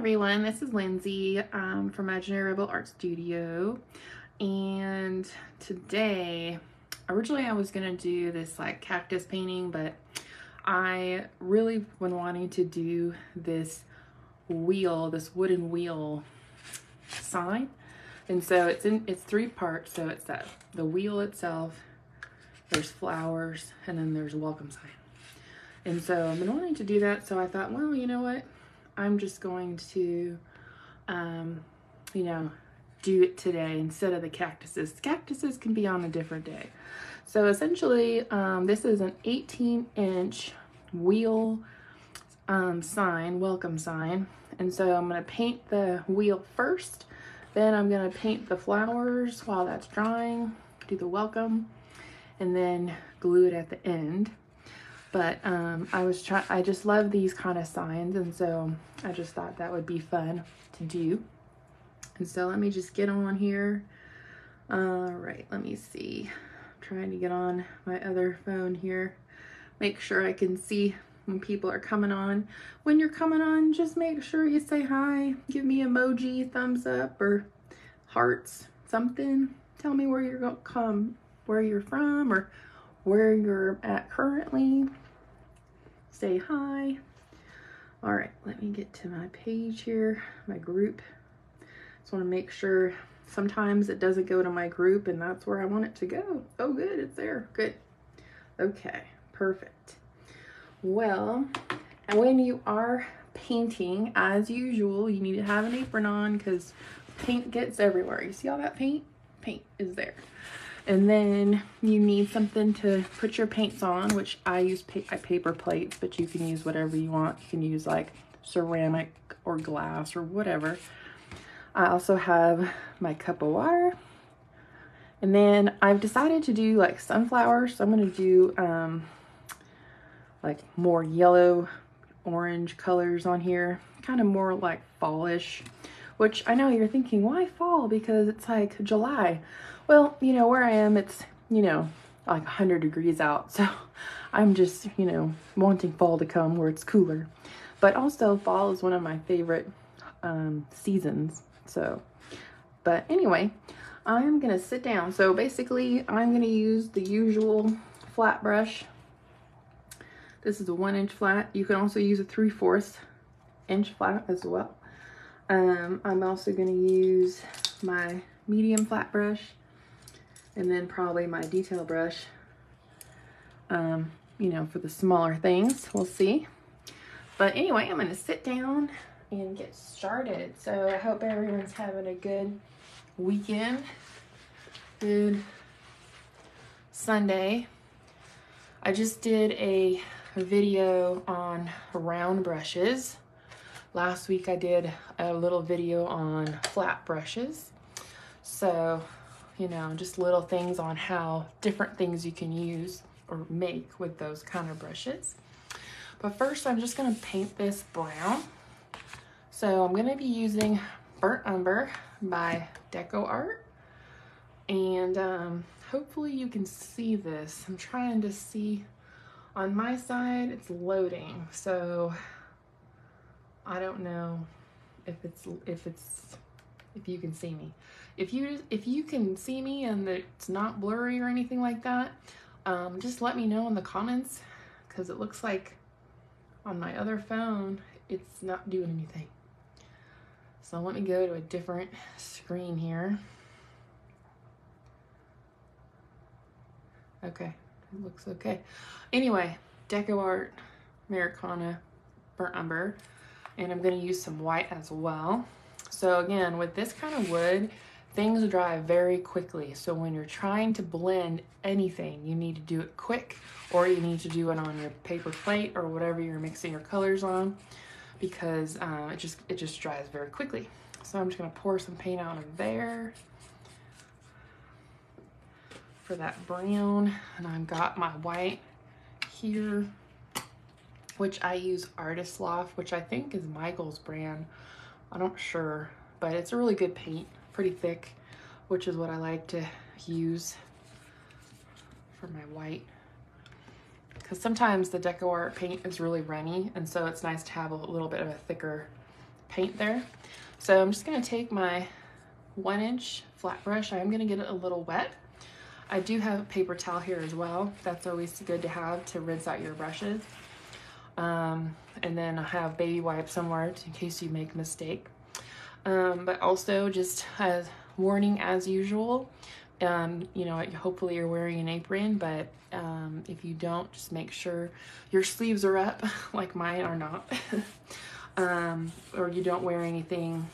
everyone, this is Lindsay from Imaginary Rebel Art Studio, and today, originally I was gonna do this like cactus painting, but I really been wanting to do this wheel, this wooden wheel sign, and so it's three parts. So it's the wheel itself, there's flowers, and then there's a welcome sign. And so I've been wanting to do that, so I thought, well, you know what? I'm just going to, do it today instead of the cactuses. Cactuses can be on a different day. So essentially, this is an 18-inch wheel sign, welcome sign. And so I'm going to paint the wheel first. Then I'm going to paint the flowers while that's drying, do the welcome, and then glue it at the end. But I just love these kind of signs, and so I just thought that would be fun to do. And so let me just get on here. All right, let me see. I'm trying to get on my other phone here. Make sure I can see when people are coming on. When you're coming on, just make sure you say hi. Give me emoji, thumbs up, or hearts, something. Tell me where you're where you're from, or where you're at currently. Say hi. All right, let me get to my page here, my group. Just want to make sure sometimes it doesn't go to my group and that's where I want it to go. Oh, good, it's there. Good. Okay, perfect. Well, and when you are painting, as usual, you need to have an apron on because paint gets everywhere. You see all that paint? Paint is there. And then you need something to put your paints on, which I use paper plates, but you can use whatever you want. You can use like ceramic or glass or whatever. I also have my cup of water. And then I've decided to do like sunflowers. So I'm going to do like more yellow, orange colors on here. Kind of more like fallish, which I know you're thinking, why fall? Because it's like July. Well, you know, where I am, it's, like 100 degrees out. So I'm just, wanting fall to come where it's cooler. But also fall is one of my favorite seasons. So, but anyway, I'm going to sit down. So basically, I'm going to use the usual flat brush. This is a 1-inch flat. You can also use a 3/4 inch flat as well. I'm also going to use my medium flat brush. And then probably my detail brush, for the smaller things. We'll see. But anyway, I'm going to sit down and get started. So I hope everyone's having a good weekend. Good Sunday. I just did a video on round brushes. Last week I did a little video on flat brushes. So just little things on how different things you can use or make with those kind of brushes. But first, I'm just going to paint this brown. So I'm going to be using Burnt Umber by Deco Art. And hopefully you can see this. I'm trying to see on my side, it's loading. So I don't know if you can see me. If you can see me and it's not blurry or anything like that, just let me know in the comments, because it looks like on my other phone it's not doing anything. So let me go to a different screen here. Okay, it looks okay. Anyway, Deco Art Americana Burnt Umber, and I'm going to use some white as well. So again, with this kind of wood, things dry very quickly. So when you're trying to blend anything, you need to do it quick, or you need to do it on your paper plate or whatever you're mixing your colors on, because it just dries very quickly. So I'm just going to pour some paint out of there for that brown, and I've got my white here, which I use Artist Loft, which I think is Michael's brand. I'm not sure, but it's a really good paint, pretty thick, which is what I like to use for my white. because sometimes the Deco Art paint is really runny, and so it's nice to have a little bit of a thicker paint there. So I'm just gonna take my 1-inch flat brush. I'm gonna get it a little wet. I do have a paper towel here as well. That's always good to have to rinse out your brushes. And then I have baby wipes somewhere in case you make a mistake. But also just as warning as usual, you know, hopefully you're wearing an apron, but if you don't, just make sure your sleeves are up like mine are not. Or you don't wear anything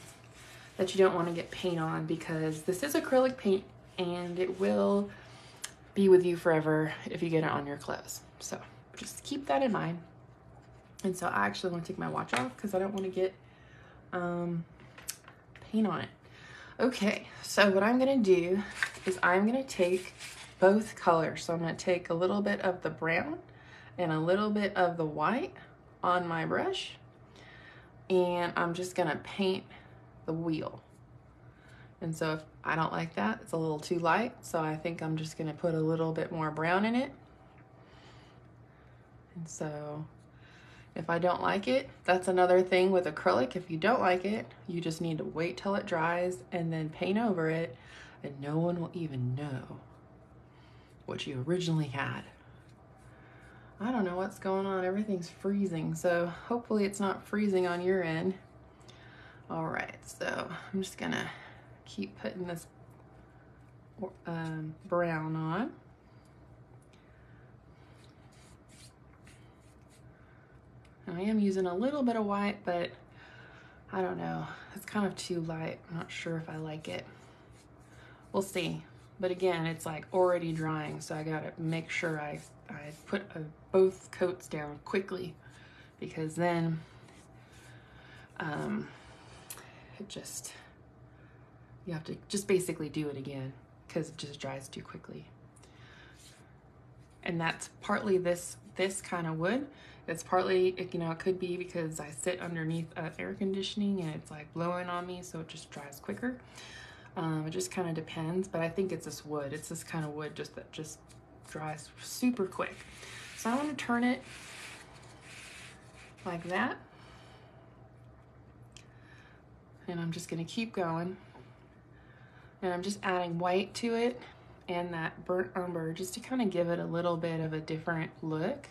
that you don't want to get paint on, because this is acrylic paint and it will be with you forever if you get it on your clothes. So just keep that in mind. And so I actually want to take my watch off because I don't want to get paint on it. Okay, so what I'm gonna do is I'm gonna take both colors. So I'm gonna take a little bit of the brown and a little bit of the white on my brush, and I'm just gonna paint the wheel. And so if I don't like that, it's a little too light, so I think I'm just gonna put a little bit more brown in it. And so if I don't like it, that's another thing with acrylic. If you don't like it, you just need to wait till it dries and then paint over it, and no one will even know what you originally had. I don't know what's going on. Everything's freezing, so hopefully it's not freezing on your end. All right, so I'm just gonna keep putting this brown on. I am using a little bit of white, but I don't know. It's kind of too light. I'm not sure if I like it. We'll see. But again, it's like already drying, so I gotta make sure I put both coats down quickly, because then you have to just basically do it again because it just dries too quickly. And that's partly this kind of wood. It's partly, you know, it could be because I sit underneath air conditioning and it's like blowing on me, so it just dries quicker. It just kind of depends, but I think it's this wood. It's this kind of wood that just dries super quick. So I want to turn it like that. And I'm just going to keep going. And I'm just adding white to it and that burnt umber just to kind of give it a little bit of a different look.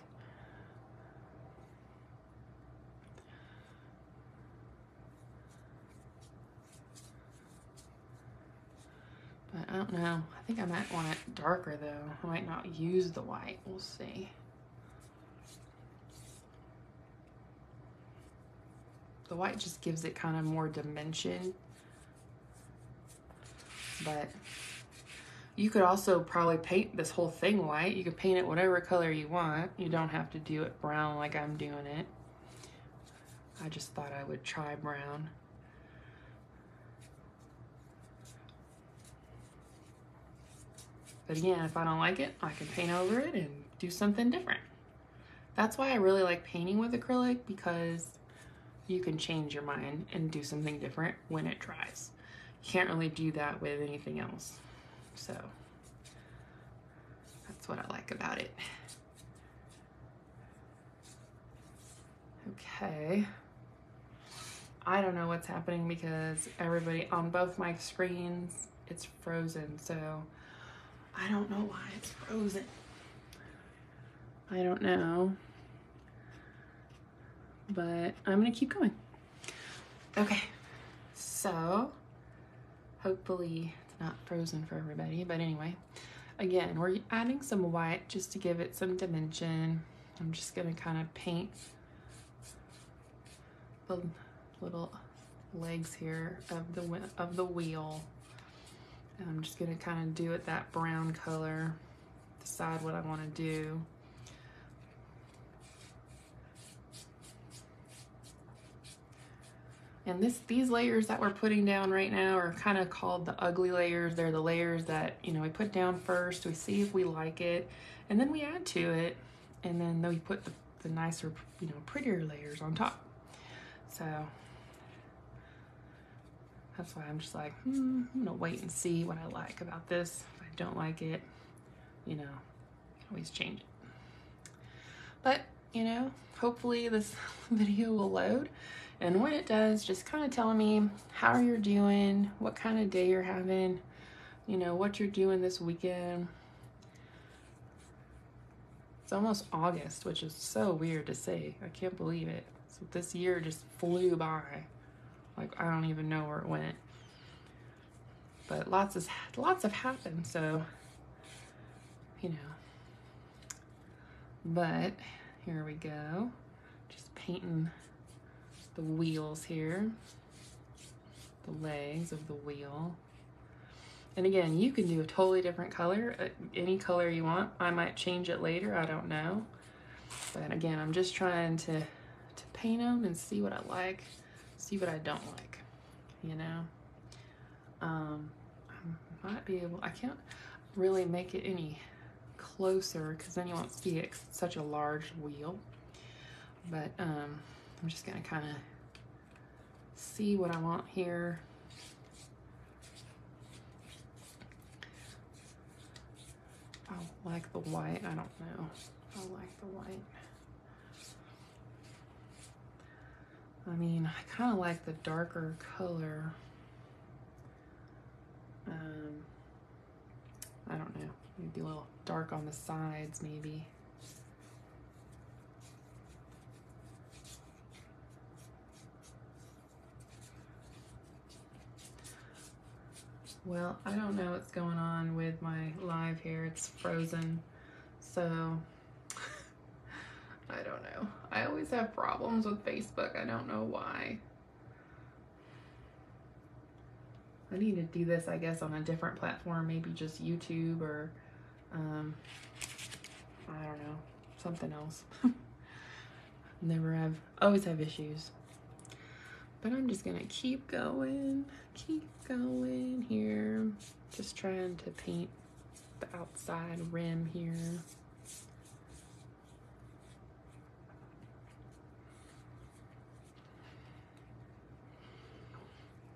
But I don't know. I think I might want it darker though. I might not use the white. We'll see. The white just gives it kind of more dimension. But you could also probably paint this whole thing white. You could paint it whatever color you want. You don't have to do it brown like I'm doing it. I just thought I would try brown. But again, if I don't like it, I can paint over it and do something different. That's why I really like painting with acrylic, because you can change your mind and do something different when it dries. You can't really do that with anything else. So that's what I like about it. Okay. I don't know what's happening because everybody on both my screens, it's frozen. So I don't know why it's frozen. I don't know. But I'm gonna keep going. Okay, so hopefully it's not frozen for everybody, but anyway, again, we're adding some white just to give it some dimension. I'm just gonna kind of paint the little legs here of the wheel. And I'm just gonna kind of do it that brown color, decide what I want to do. And these layers that we're putting down right now are kind of called the ugly layers. They're the layers that, you know, we put down first, we see if we like it, and then we add to it, and then we put the nicer, you know, prettier layers on top. So that's why I'm just like, I'm gonna wait and see what I like about this. If I don't like it, you know, I can always change it. But, you know, hopefully this video will load And what it does, just kind of tell me how you're doing, what kind of day you're having, you know, what you're doing this weekend. It's almost August, which is so weird to say. I can't believe it. So this year just flew by. Like, I don't even know where it went. But lots have happened, so, you know. But here we go. Just painting the wheels here. The legs of the wheel. And again, you can do a totally different color, any color you want. I might change it later, I don't know. But again, I'm just trying to paint them and see what I like, see what I don't like, you know. I might be able, I can't really make it any closer because then you won't see it. It's such a large wheel. But I'm just gonna kind of see what I want here. I like the white, I don't know. I like the white. I mean, I kind of like the darker color. I don't know, maybe a little dark on the sides, maybe. Well, I don't know what's going on with my live here. It's frozen, so I don't know. I always have problems with Facebook. I don't know why. I need to do this, I guess, on a different platform, maybe just YouTube or, I don't know, something else. Always have issues. But I'm just gonna keep going here. Just trying to paint the outside rim here.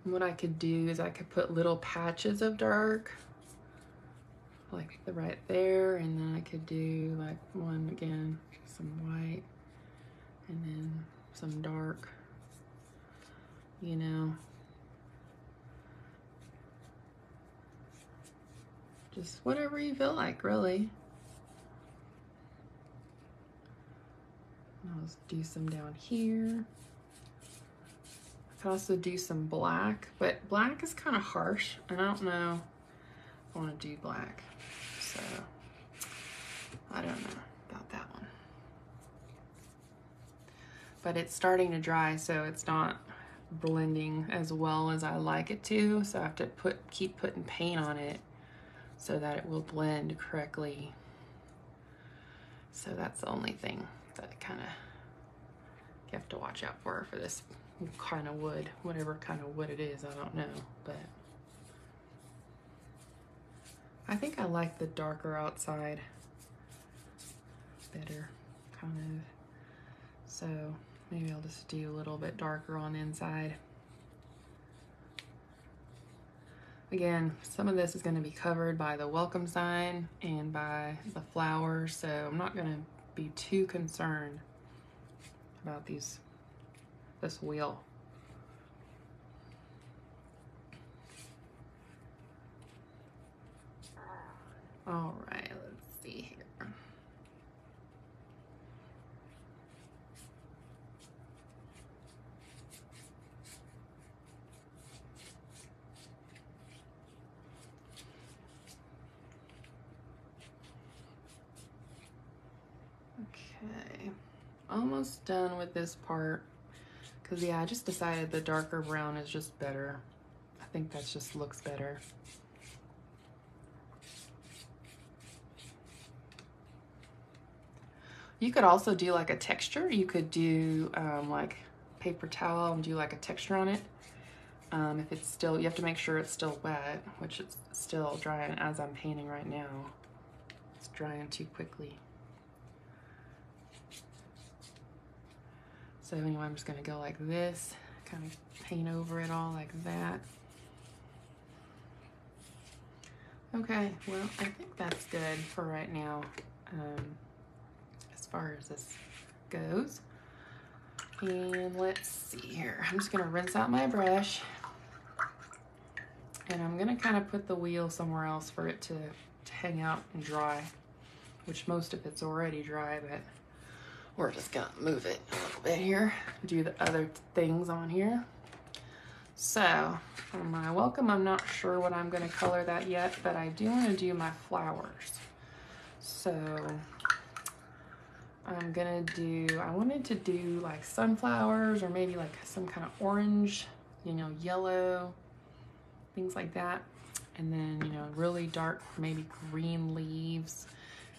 What I could do is I could put little patches of dark, like right there, and then I could do like one again, some white, and then some dark, you know. Just whatever you feel like, really. I'll just do some down here. I could also do some black, but black is kind of harsh, and I don't know if I want to do black, so I don't know about that one. But it's starting to dry, so it's not blending as well as I like it to, so I have to keep putting paint on it so that it will blend correctly. So that's the only thing that kind of you have to watch out for this kind of wood, whatever kind of wood it is, I don't know, but I think I like the darker outside better, kind of. So maybe I'll just do a little bit darker on the inside. Again, some of this is going to be covered by the welcome sign and by the flowers, so I'm not going to be too concerned about this wheel. All right, let's see here. Okay, almost done with this part, because yeah, I just decided the darker brown is just better. I think that just looks better. You could also do like a texture. You could do like paper towel and do like a texture on it. If it's still, you have to make sure it's still wet, which it's still drying as I'm painting right now. It's drying too quickly. So anyway, I'm just gonna go like this, kind of paint over it all like that. Okay, well, I think that's good for right now, as far as this goes. And let's see here. I'm just gonna rinse out my brush. And I'm gonna kind of put the wheel somewhere else for it to hang out and dry, which most of it's already dry, but we're just gonna move it a little bit here, do the other things on here. So for my welcome, I'm not sure what I'm gonna color that yet, but I do wanna do my flowers. So I'm gonna I wanted to do like sunflowers or maybe like some kind of orange, you know, yellow, things like that. And then, you know, really dark, maybe green leaves.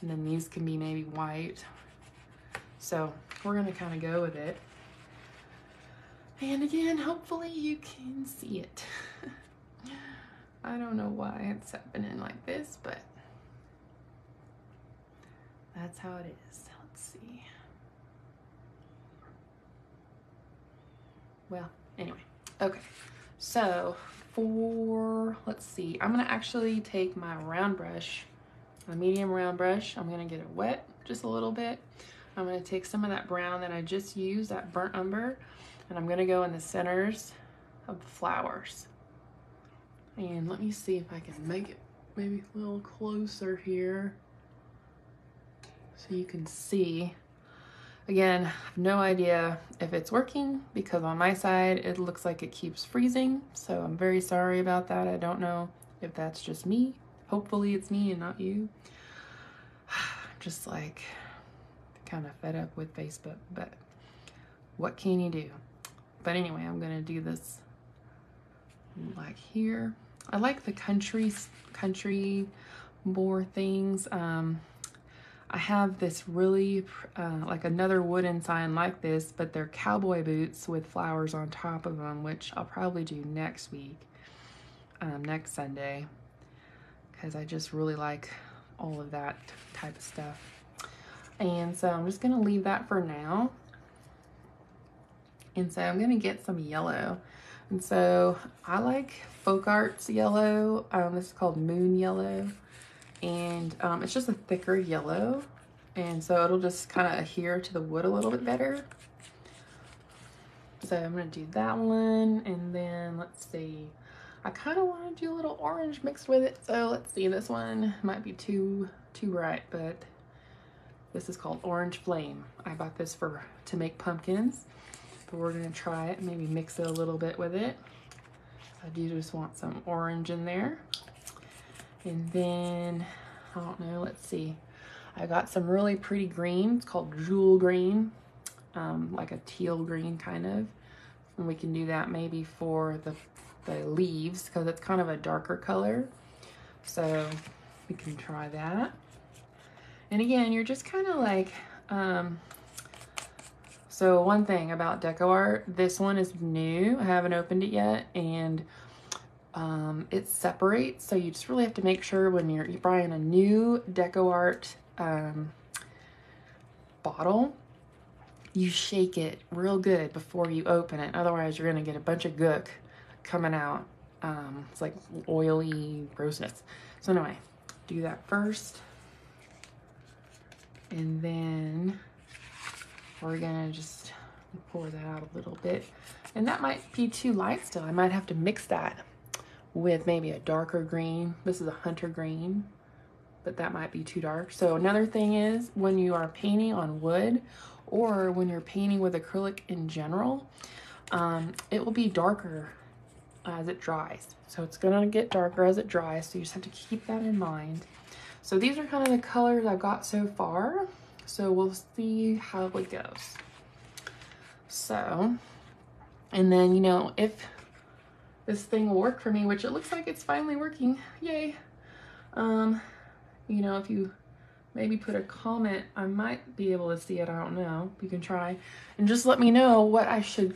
And then these can be maybe white. So we're gonna kind of go with it. And again, hopefully you can see it. I don't know why it's happening like this, but that's how it is. Let's see. Well, anyway, okay. So let's see, I'm gonna actually take my round brush, a medium round brush. I'm gonna get it wet just a little bit. I'm gonna take some of that brown that I just used, that burnt umber, and I'm gonna go in the centers of the flowers. And let me see if I can make it maybe a little closer here so you can see. Again, I have no idea if it's working because on my side it looks like it keeps freezing, so I'm very sorry about that. I don't know if that's just me. Hopefully it's me and not you. I'm just like kind of fed up with Facebook, but what can you do? But anyway, I'm gonna do this like here. I like the country more things. I have this really, like another wooden sign like this, but they're cowboy boots with flowers on top of them, which I'll probably do next week, next Sunday, because I just really like all of that type of stuff. And so I'm just gonna leave that for now. And so I'm gonna get some yellow. And so I like Folk Arts yellow. This is called Moon Yellow. And it's just a thicker yellow, and so it'll just kind of adhere to the wood a little bit better. So I'm gonna do that one, and then let's see, I kind of want to do a little orange mixed with it. So let's see, this one might be too bright, but this is called Orange Flame. I bought this to make pumpkins, but we're gonna try it, maybe mix it a little bit with it. I do just want some orange in there. And then, I don't know, let's see. I got some really pretty green. It's called jewel green, like a teal green kind of. And we can do that maybe for the leaves because it's kind of a darker color. So we can try that. And again, you're just kind of like, so one thing about deco art, this one is new. I haven't opened it yet, and it separates, so you just really have to make sure when you're buying a new deco art bottle, you shake it real good before you open it. Otherwise you're gonna get a bunch of gook coming out. It's like oily grossness. So anyway, do that first, and then we're gonna just pour that out a little bit. And that might be too light still. I might have to mix that with maybe a darker green. This is a hunter green, but that might be too dark. So another thing is, when you are painting on wood or when you're painting with acrylic in general, it will be darker as it dries. So it's gonna get darker as it dries, so you just have to keep that in mind. So these are kind of the colors I've got so far. So we'll see how it goes. So, and then, you know, if this thing will work for me, which it looks like it's finally working, yay. You know, if you maybe put a comment, I might be able to see it, I don't know. You can try, and just let me know what I should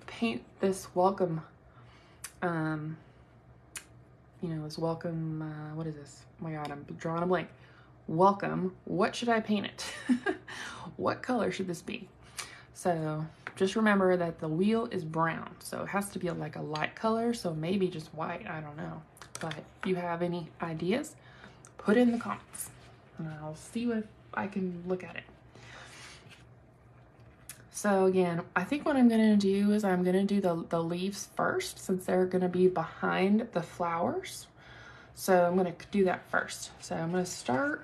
paint this welcome, you know, this welcome, what is this? Oh my God, I'm drawing a blank. Welcome, what should I paint it? What color should this be? So just remember that the wheel is brown, so it has to be like a light color, so maybe just white, I don't know. But if you have any ideas, put it in the comments and I'll see if I can look at it. So again, I think what I'm gonna do is I'm gonna do the leaves first, since they're gonna be behind the flowers. So I'm gonna do that first. So I'm gonna start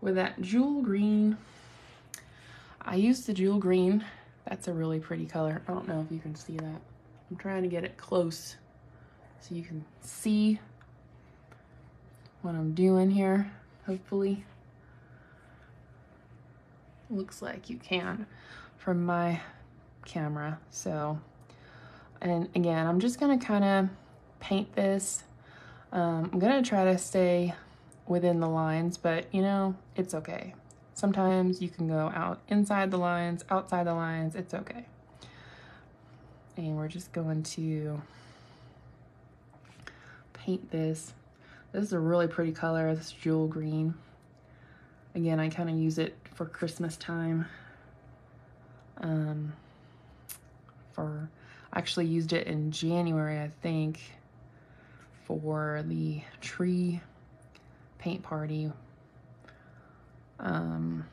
with that jewel green. I used the jewel green. That's a really pretty color. I don't know if you can see that. I'm trying to get it close so you can see what I'm doing here, hopefully. Looks like you can from my camera. So, and again, I'm just gonna kind of paint this. I'm gonna try to stay within the lines, but you know, it's okay. Sometimes you can go out inside the lines, outside the lines, it's okay. And we're just going to paint this. This is a really pretty color, this jewel green. Again, I kind of use it for Christmas time. I actually used it in January, I think, for the tree paint party that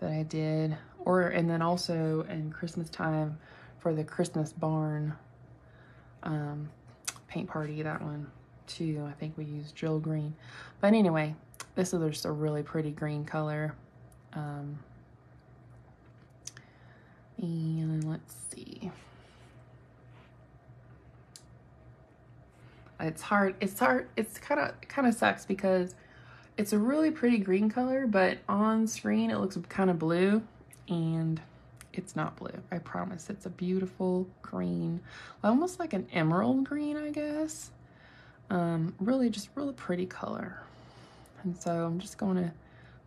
I did, and then also in Christmas time for the Christmas barn paint party, that one too. I think we used jewel green. But anyway, this is just a really pretty green color. And let's see. It's hard. It's kind of sucks because it's a really pretty green color, but on screen it looks kind of blue, and it's not blue. I promise. It's a beautiful green, almost like an emerald green, I guess. Really pretty color. And so I'm just going to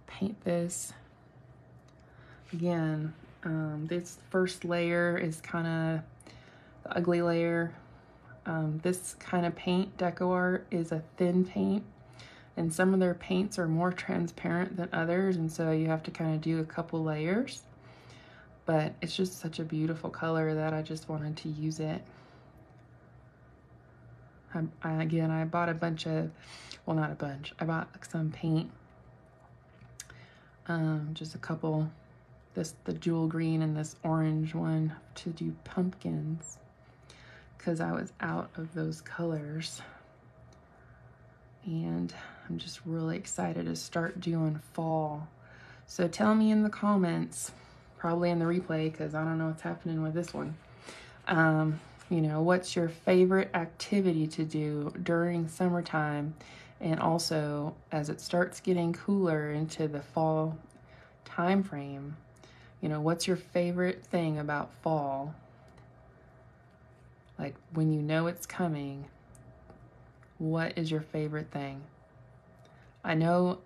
paint this again. This first layer is kind of the ugly layer. This kind of paint, Deco Art, is a thin paint, and some of their paints are more transparent than others, and so you have to kind of do a couple layers. But it's just such a beautiful color that I just wanted to use it. Again, I bought a bunch of, well, not a bunch, I bought some paint, just a couple, the jewel green and this orange one to do pumpkins, because I was out of those colors. And I'm just really excited to start doing fall. So tell me in the comments, probably in the replay, because I don't know what's happening with this one. You know, what's your favorite activity to do during summertime, and also as it starts getting cooler into the fall time frame? You know, what's your favorite thing about fall? Like, when you know it's coming, what is your favorite thing? I know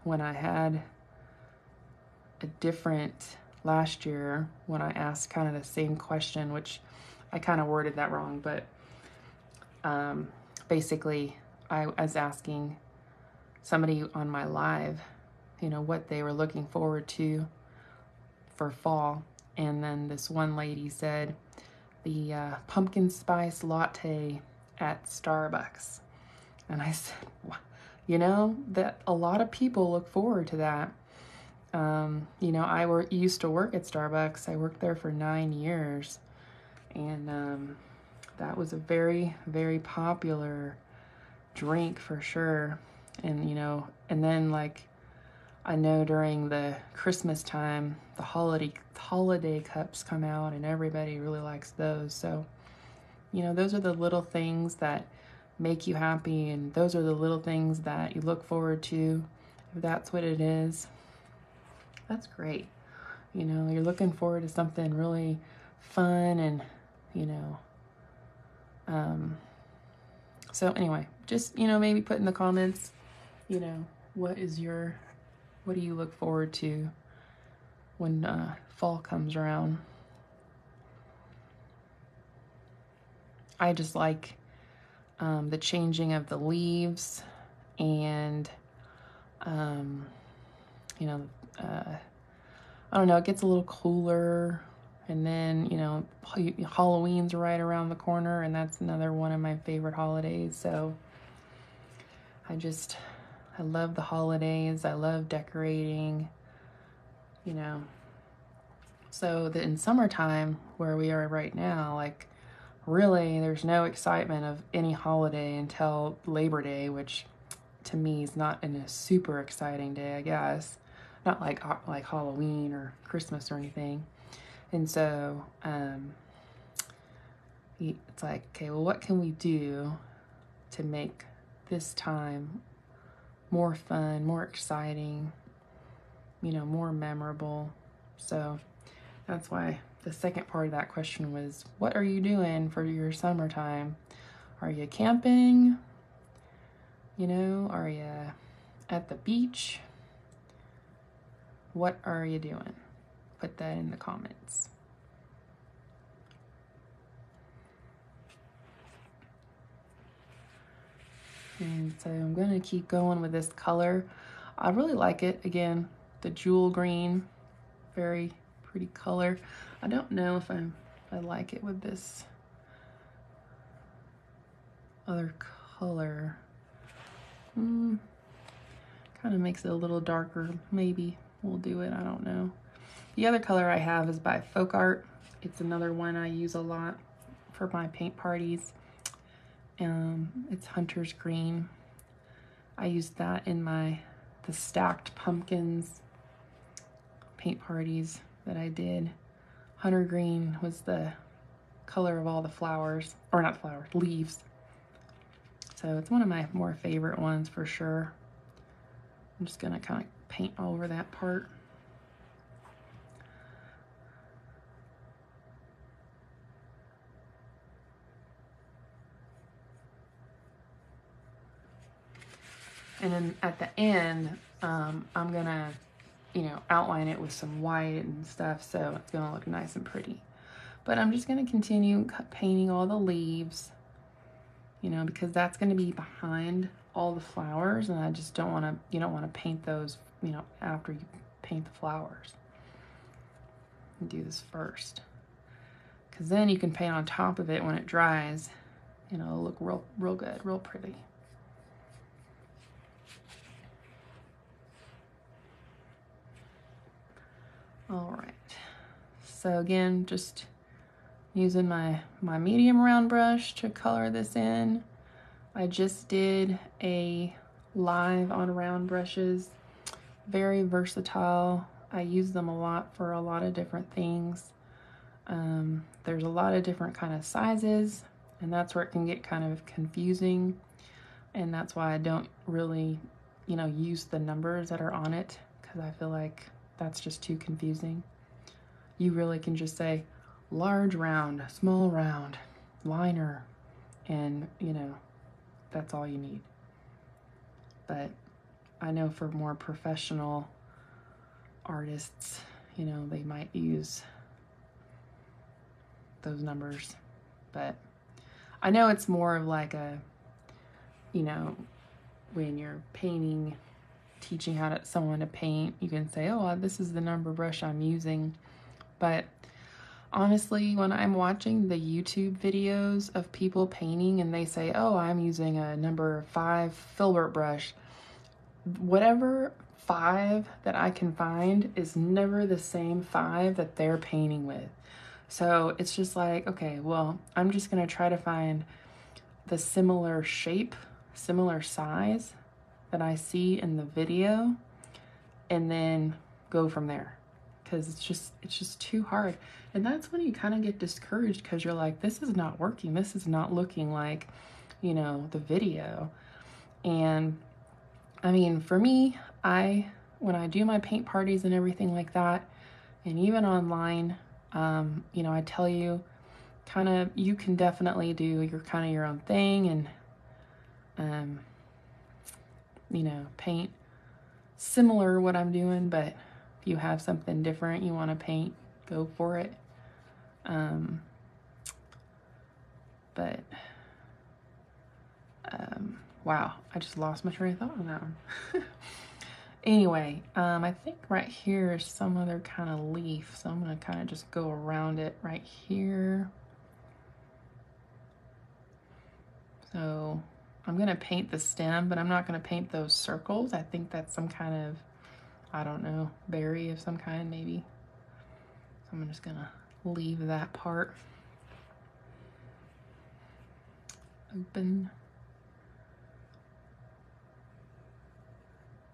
when I had a different last year, when I asked kind of the same question, which I kind of worded that wrong, but basically I was asking somebody on my live, you know, what they were looking forward to for fall. And then this one lady said the pumpkin spice latte at Starbucks. And I said, you know, that a lot of people look forward to that. You know, I used to work at Starbucks. I worked there for 9 years. And that was a very, very popular drink for sure. And, you know, and then like, I know during the Christmas time, the holiday cups come out, and everybody really likes those. So, you know, those are the little things that make you happy, and those are the little things that you look forward to. If that's what it is, that's great. You know, you're looking forward to something really fun, and, you know, so anyway, just, you know, maybe put in the comments, you know, what do you look forward to when fall comes around? I just like the changing of the leaves, and you know, I don't know, it gets a little cooler, and then, you know, Halloween's right around the corner, and that's another one of my favorite holidays. So I love the holidays. I love decorating, you know. So that in summertime, where we are right now, like really there's no excitement of any holiday until Labor Day, which to me is not a super exciting day, I guess. Not like Halloween or Christmas or anything. And so it's like, okay, well, what can we do to make this time more fun, more exciting, you know, more memorable? So that's why the second part of that question was, what are you doing for your summertime? Are you camping? You know, are you at the beach? What are you doing? Put that in the comments. And so I'm going to keep going with this color. I really like it. Again, the jewel green, very pretty color. I don't know if I like it with this other color. Kind of makes it a little darker. Maybe we'll do it. I don't know. The other color I have is by Folk Art. It's another one I use a lot for my paint parties. It's Hunter's Green. I used that in the stacked pumpkins paint parties that I did. Hunter Green was the color of all the flowers, or not flowers, leaves. So it's one of my more favorite ones for sure. I'm just gonna kind of paint over that part. And then at the end, I'm gonna, you know, outline it with some white and stuff, so it's gonna look nice and pretty. But I'm just gonna continue painting all the leaves, you know, because that's gonna be behind all the flowers, and I just don't wanna, you don't wanna paint those, you know, after you paint the flowers. Do this first, because then you can paint on top of it when it dries, and it'll look real good, real pretty. All right, so again, just using my medium round brush to color this in. I just did a live on round brushes, very versatile. I use them a lot for a lot of different things. There's a lot of different kind of sizes, and that's where it can get kind of confusing, and that's why I don't really, you know, use the numbers that are on it, because I feel like that's just too confusing. You really can just say large round, small round, liner, and you know, that's all you need. But I know for more professional artists, you know, they might use those numbers, but I know it's more of like a, you know, when you're painting, teaching how to someone to paint, you can say, oh, this is the number brush I'm using. But honestly, when I'm watching the YouTube videos of people painting and they say, oh, I'm using a number 5 filbert brush, whatever 5 that I can find is never the same 5 that they're painting with. So it's just like, okay, well, I'm just gonna try to find the similar shape, similar size that I see in the video, and then go from there, because it's just too hard. And that's when you kind of get discouraged, because you're like, this is not working, this is not looking like, you know, the video. And I mean, for me, when I do my paint parties and everything like that, and even online, you know, I tell you, kind of, you can definitely do your own thing, and you know, paint similar what I'm doing, but if you have something different you want to paint, go for it. Wow, I just lost my train of thought on that one. Anyway, I think right here is some other kind of leaf, so I'm going to kind of just go around it right here. So I'm going to paint the stem, but I'm not going to paint those circles. I think that's some kind of, I don't know, berry of some kind maybe. So I'm just gonna leave that part open.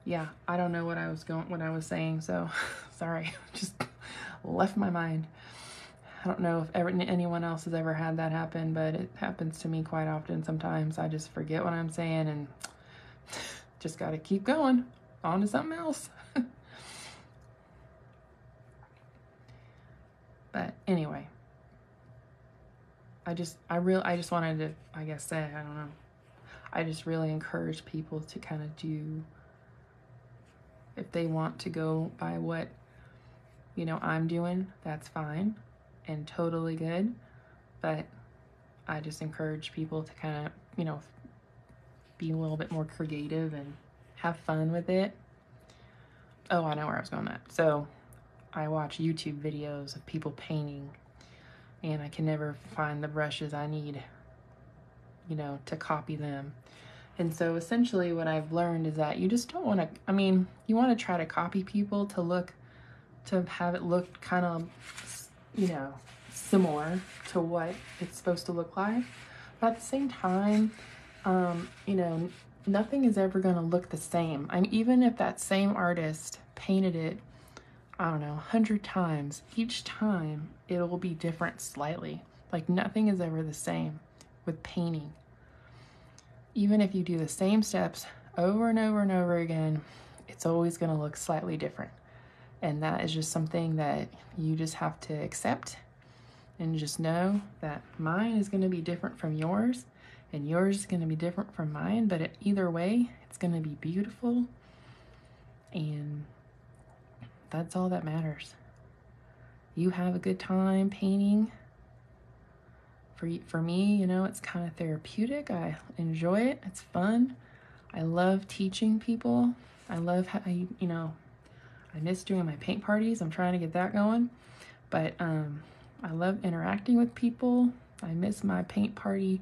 Yeah, I don't know what I was saying, so sorry, just left my mind. I don't know if anyone else has ever had that happen, but it happens to me quite often. Sometimes I just forget what I'm saying and just gotta keep going on to something else. But anyway, I just wanted to, I guess, say, I don't know, I just really encourage people to kind of do, if they want to go by what, you know, I'm doing, that's fine and totally good. But I just encourage people to kind of, you know, be a little bit more creative and have fun with it. Oh, I know where I was going with that. So I watch YouTube videos of people painting, and I can never find the brushes I need, you know, to copy them. And so essentially what I've learned is that you just don't want to, I mean, you want to try to copy people to have it look kind of, you know, similar to what it's supposed to look like. But at the same time, you know, nothing is ever going to look the same. Even if that same artist painted it, I don't know, 100 times, each time it will be different slightly. Like nothing is ever the same with painting. Even if you do the same steps over and over and over again, it's always going to look slightly different. And that is just something that you just have to accept and just know that mine is going to be different from yours and yours is going to be different from mine, but either way, it's going to be beautiful, and that's all that matters. You have a good time painting. For me, you know, it's kind of therapeutic. I enjoy it. It's fun. I love teaching people. I love how, you know, I miss doing my paint parties. I'm trying to get that going. But I love interacting with people. I miss my paint party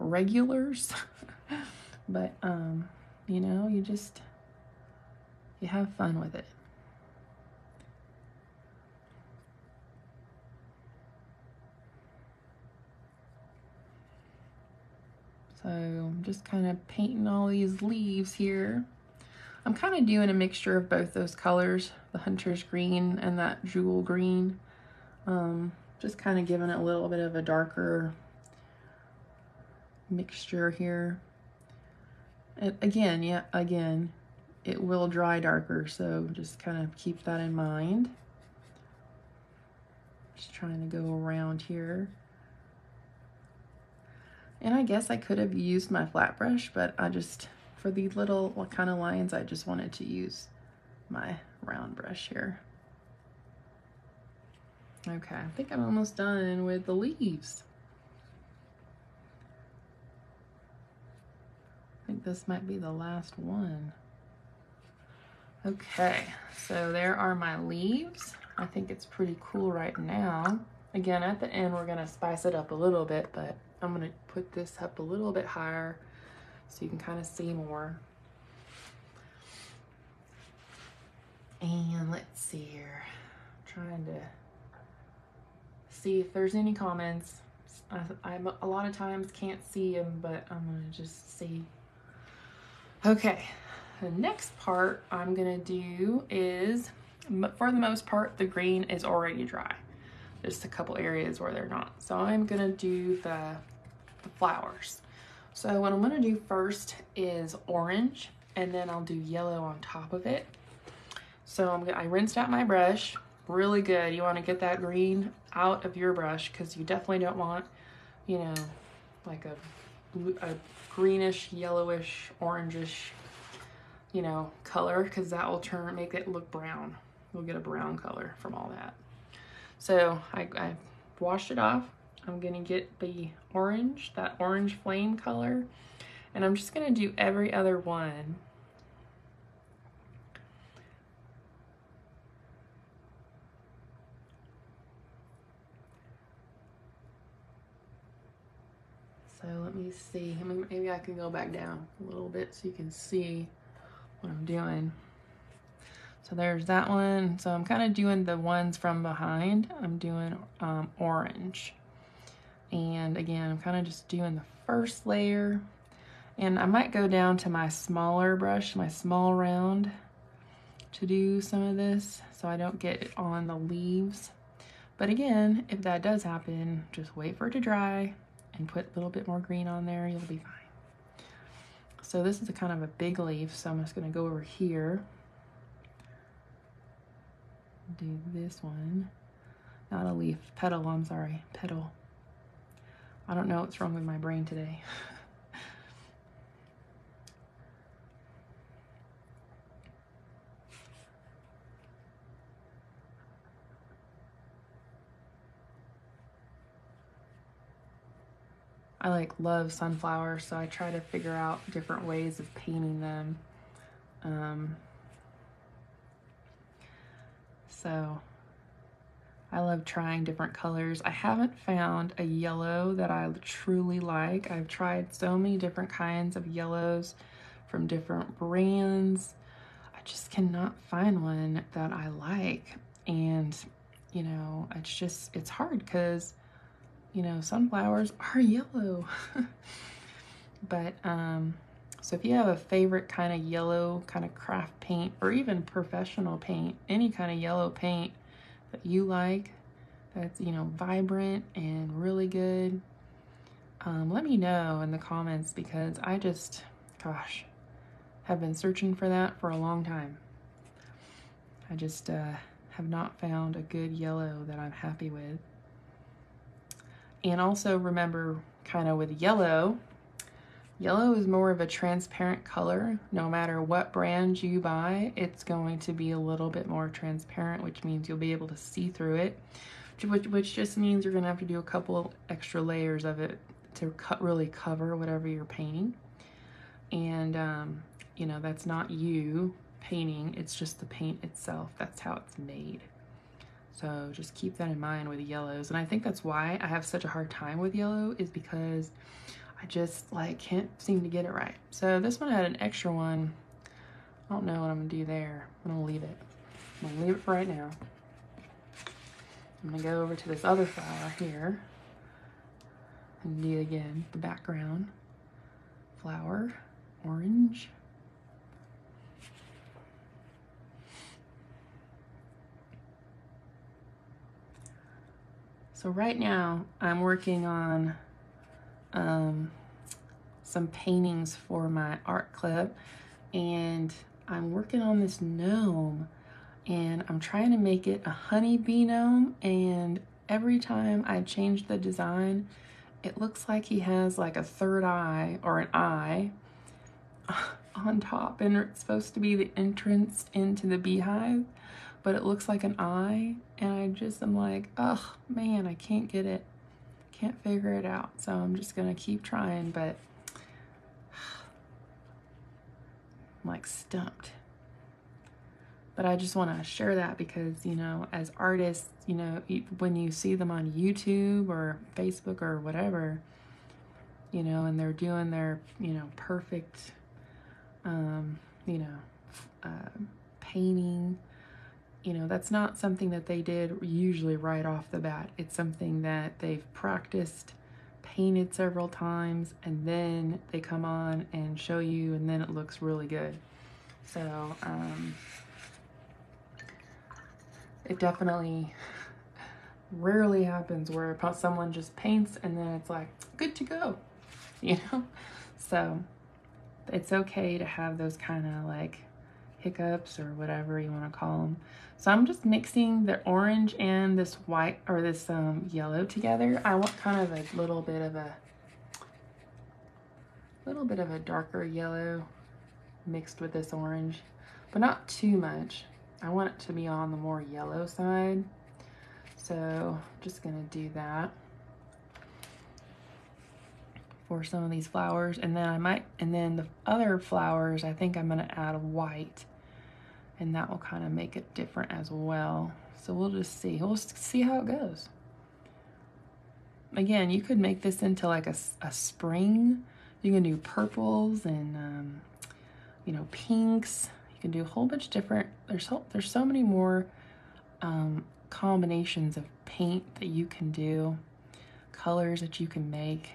regulars. But, you know, you have fun with it. So I'm just kind of painting all these leaves here. I'm kind of doing a mixture of both those colors, the hunter's green and that jewel green. Just kind of giving it a little bit of a darker mixture here. And again, it will dry darker, so just kind of keep that in mind. Just trying to go around here. And I guess I could have used my flat brush, but for these little kind of lines, I just wanted to use my round brush here. Okay, I think I'm almost done with the leaves. I think this might be the last one. Okay, so there are my leaves. I think it's pretty cool right now. Again, at the end, we're gonna spice it up a little bit, but I'm gonna put this up a little bit higher so you can kind of see more. And let's see here. I'm trying to see if there's any comments. I a lot of times can't see them, but I'm gonna just see. Okay, the next part I'm gonna do is, for the most part, the green is already dry. Just a couple areas where they're not. So I'm gonna do the flowers. So what I'm gonna do first is orange, and then I'll do yellow on top of it. So I rinsed out my brush really good. You wanna get that green out of your brush because you definitely don't want, you know, like a greenish, yellowish, orangish, you know, color, because that will make it look brown. We'll get a brown color from all that. So I washed it off. I'm gonna get the orange, that orange flame color, and I'm just gonna do every other one. So let me see, maybe I can go back down a little bit so you can see what I'm doing. So So there's that one. So I'm kind of doing the ones from behind. I'm doing orange. And again, I'm kind of just doing the first layer. And I might go down to my smaller brush, my small round, to do some of this so I don't get it on the leaves. But again, if that does happen, just wait for it to dry and put a little bit more green on there, you'll be fine. So this is a kind of a big leaf, so I'm just gonna go over here. Do this one. Not a leaf, petal, I'm sorry, petal. I don't know what's wrong with my brain today. I love sunflowers, so I try to figure out different ways of painting them. So I love trying different colors. I haven't found a yellow that I truly like. I've tried so many different kinds of yellows from different brands. I just cannot find one that I like. And, you know, it's hard because, you know, sunflowers are yellow. But, so if you have a favorite kind of yellow kind of craft paint or even professional paint, any kind of yellow paint that you like, that's, you know, vibrant and really good, let me know in the comments, because I just, gosh, have been searching for that for a long time. I just have not found a good yellow that I'm happy with. And also remember, kind of with yellow is more of a transparent color. No matter what brand you buy, it's going to be a little bit more transparent, which means you'll be able to see through it, which just means you're gonna have to do a couple extra layers of it to really cover whatever you're painting. And you know, that's not you painting, it's just the paint itself. That's how it's made. So just keep that in mind with yellows. And I think that's why I have such a hard time with yellow, is because I just can't seem to get it right. So this one had an extra one. I don't know what I'm gonna do there. I'm gonna leave it. I'm gonna leave it for right now. I'm gonna go over to this other flower here and do again the background. Flower, orange. So right now I'm working on some paintings for my art clip, and I'm working on this gnome, and I'm trying to make it a honeybee gnome, and every time I change the design, it looks like he has like a third eye or an eye on top, and it's supposed to be the entrance into the beehive, but it looks like an eye, and I'm like, oh man, I can't get it. Can't figure it out. So I'm just gonna keep trying, but I'm like stumped. But I just want to share that because, you know, as artists, you know, when you see them on YouTube or Facebook or whatever, you know, and they're doing their, you know, perfect, you know, painting, you know, that's not something that they did usually right off the bat. It's something that they've practiced, painted several times, and then they come on and show you, and then it looks really good. So it definitely rarely happens where someone just paints and then it's like good to go, you know. So it's okay to have those kind of like hiccups or whatever you want to call them. So I'm just mixing the orange and this white or this yellow together. I want kind of a little bit of a darker yellow mixed with this orange, but not too much. I want it to be on the more yellow side. So I'm just gonna do that for some of these flowers, and then the other flowers I think I'm gonna add white, and that will kind of make it different as well. So we'll see how it goes. Again, you could make this into like a spring. You can do purples and you know, pinks. You can do a whole bunch of different there's so many more combinations of paint that you can do, colors that you can make.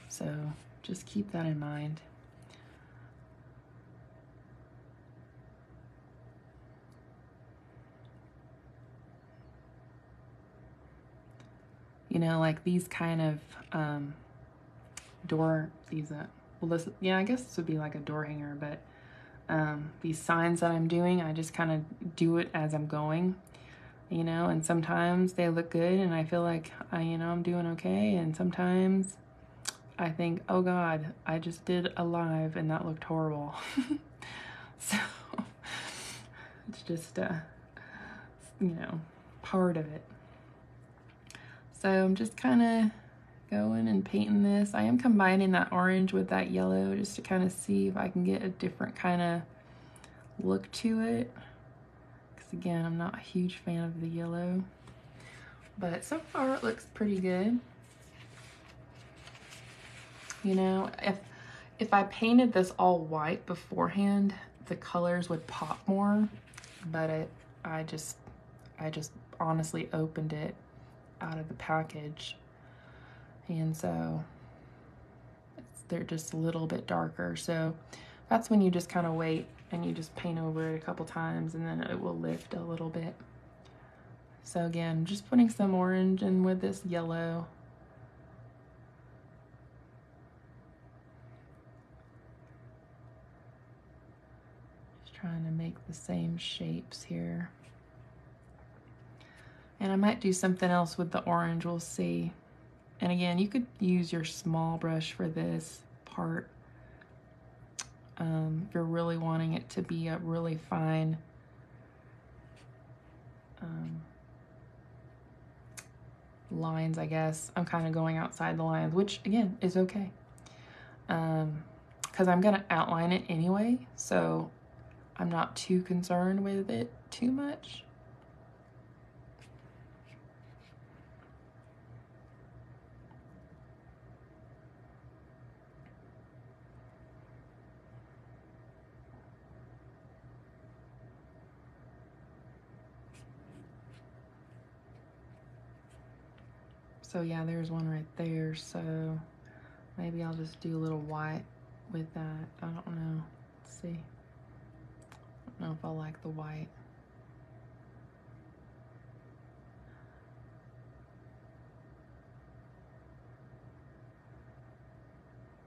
So just keep that in mind. You know, like these kind of well, this, yeah, I guess this would be like a door hanger, but these signs that I'm doing, I just kind of do it as I'm going, you know, and sometimes they look good and I feel like I'm doing okay, and sometimes I think, oh God, I just did a live and that looked horrible. So it's just part of it. So I'm just kind of going and painting this. I am combining that orange with that yellow just to kind of see if I can get a different kind of look to it. Because again, I'm not a huge fan of the yellow. But so far it looks pretty good. You know, if I painted this all white beforehand, the colors would pop more. But I just honestly opened it out of the package, and so they're just a little bit darker. So that's when you just kind of wait and you just paint over it a couple times, and then it will lift a little bit. So again, just putting some orange in with this yellow. Just trying to make the same shapes here. And I might do something else with the orange, we'll see. And again, you could use your small brush for this part. If you're really wanting it to be a really fine lines, I guess. I'm kind of going outside the lines, which again is okay. Because I'm gonna outline it anyway, so I'm not too concerned with it too much. So yeah, there's one right there. So maybe I'll just do a little white with that. I don't know. Let's see. I don't know if I like the white.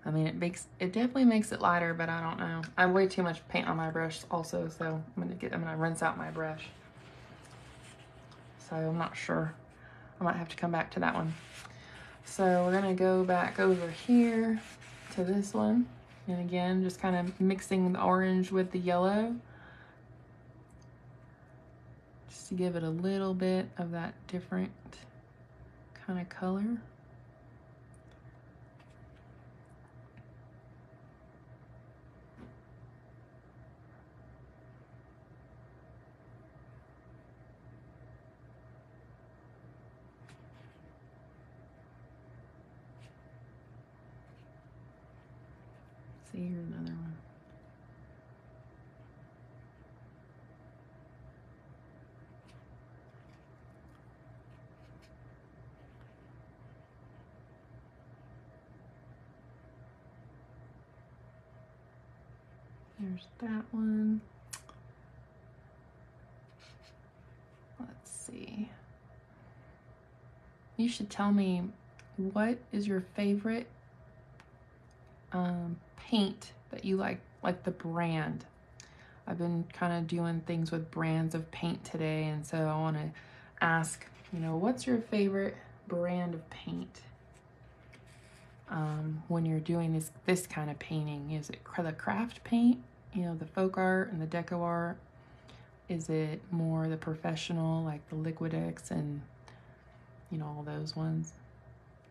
I mean, it definitely makes it lighter, but I don't know. I have way too much paint on my brush also, so I'm gonna rinse out my brush. So I'm not sure. I might have to come back to that one. So we're gonna go back over here to this one. And again, just kind of mixing the orange with the yellow. Just to give it a little bit of that different kind of color. See, here's another one. There's that one. Let's see. You should tell me, what is your favorite paint that you like the brand. I've been kind of doing things with brands of paint today, and so I want to ask, what's your favorite brand of paint when you're doing this kind of painting? Is it the craft paint, the folk art and the deco art? Is it more the professional, like the Liquitex and all those ones?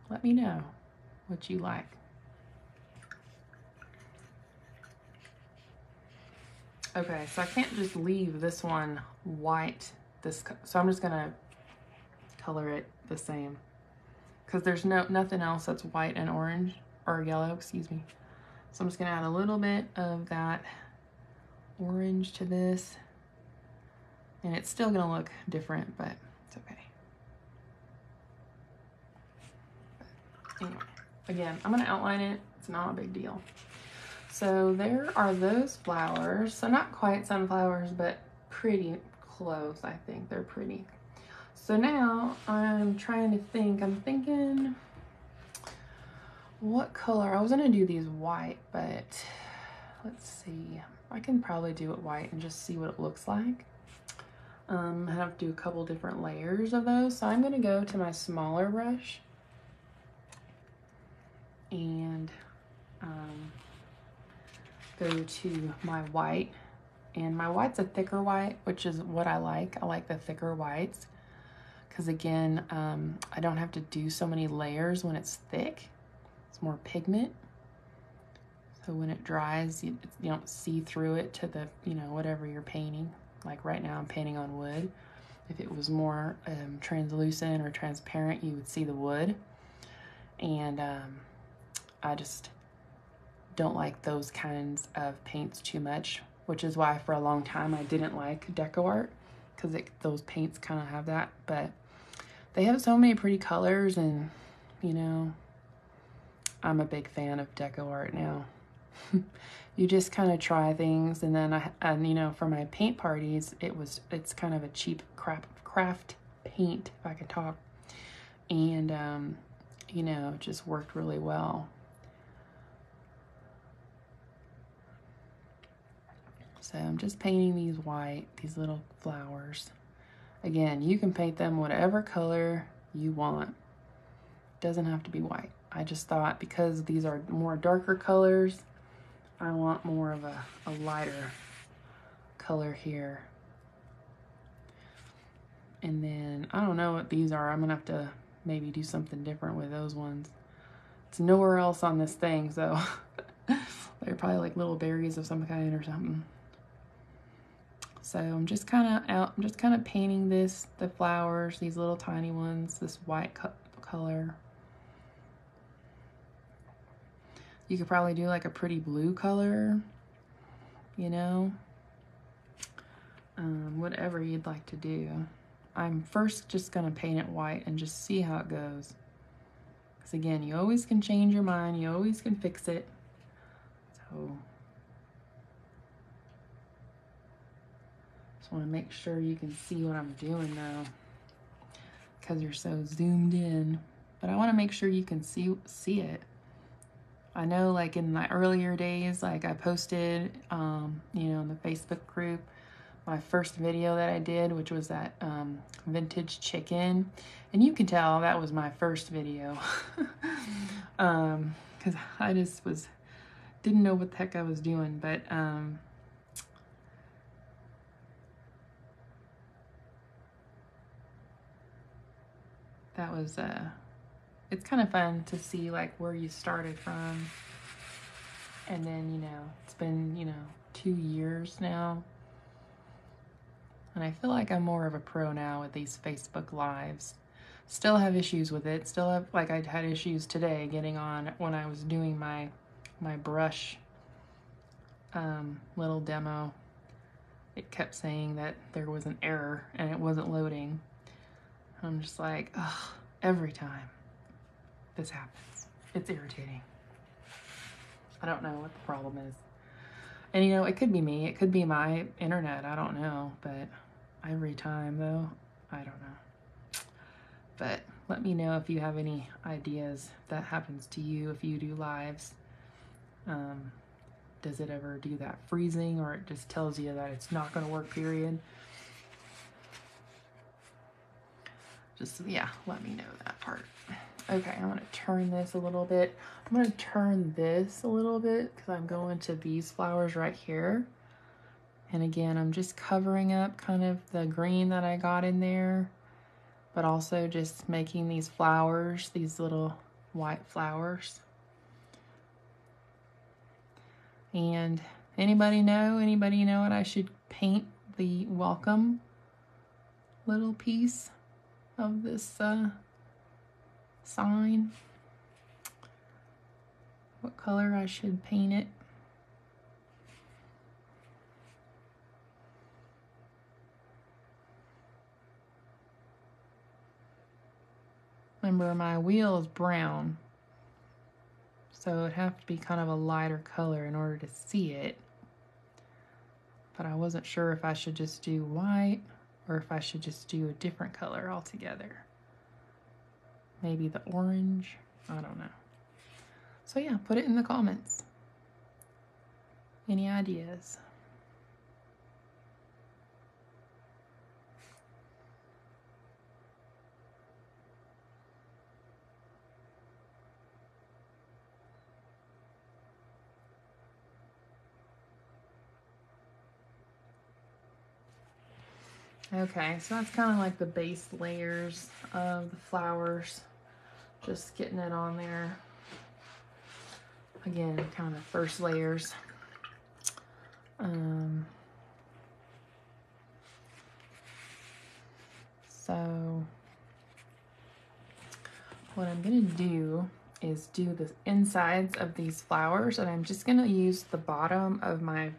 Let me know what you like. Okay, so I can't just leave this one white, so I'm just gonna color it the same, because there's nothing else that's white and orange, or yellow, excuse me. So I'm just gonna add a little bit of that orange to this. And it's still gonna look different, but it's okay. But anyway, again, I'm gonna outline it. It's not a big deal. So there are those flowers. So not quite sunflowers, but pretty close, I think. They're pretty. So now I'm trying to think. I'm thinking, what color? I was gonna do these white, but let's see. I can probably do it white and just see what it looks like. I have to do a couple different layers of those. So I'm gonna go to my smaller brush and go to my white. And my white's a thicker white, which is what I like. I like the thicker whites because again, I don't have to do so many layers when it's thick. It's more pigment. So when it dries, you don't see through it to the, you know, whatever you're painting. Like right now I'm painting on wood. If it was more translucent or transparent, you would see the wood. And I just don't like those kinds of paints too much, which is why for a long time I didn't like deco art, because those paints kind of have that. But they have so many pretty colors, and you know, I'm a big fan of deco art now. You just kind of try things, and then you know, for my paint parties, it's kind of a cheap craft paint, if I could talk, and you know, it just worked really well. So I'm just painting these white, these little flowers. Again, you can paint them whatever color you want. It doesn't have to be white. I just thought because these are more darker colors, I want more of a lighter color here. And then, I don't know what these are. I'm gonna have to maybe do something different with those ones. It's nowhere else on this thing, so they're probably like little berries of some kind or something. So I'm just kind of painting the flowers, these little tiny ones, this white color. You could probably do like a pretty blue color, you know, whatever you'd like to do. I'm first just gonna paint it white and just see how it goes. Because again, you always can change your mind, you always can fix it. So just want to make sure you can see what I'm doing now, because you're so zoomed in. But I want to make sure you can see it. I know, like in my earlier days, like I posted, you know, in the Facebook group, my first video that I did, which was that vintage chicken, and you can tell that was my first video, because I just didn't know what the heck I was doing, but that was it's kind of fun to see like where you started from. And then, you know, it's been, you know, 2 years now. And I feel like I'm more of a pro now with these Facebook Lives. Still have issues with it. Still have, like I had issues today getting on when I was doing my brush little demo. It kept saying that there was an error and it wasn't loading. I'm just like, ugh, every time this happens. It's irritating. I don't know what the problem is. And you know, it could be me. It could be my internet. I don't know. But every time though, I don't know. But let me know if you have any ideas if that happens to you, if you do lives. Does it ever do that freezing, or it just tells you that it's not going to work, period? Just, yeah, let me know that part. Okay, I'm going to turn this a little bit. I'm going to turn this a little bit because I'm going to these flowers right here. And again, I'm just covering up kind of the green that I got in there, but also just making these flowers, these little white flowers. And anybody know what I should paint the welcome little piece of this sign? What color I should paint it? Remember, my wheel is brown, so it'd have to be kind of a lighter color in order to see it. But I wasn't sure if I should just do white or if I should just do a different color altogether. Maybe the orange, I don't know. So yeah, put it in the comments. Any ideas? Okay, so that's kind of like the base layers of the flowers. Just getting it on there. Again, kind of first layers. So what I'm gonna do is do the insides of these flowers, and I'm just gonna use the bottom of my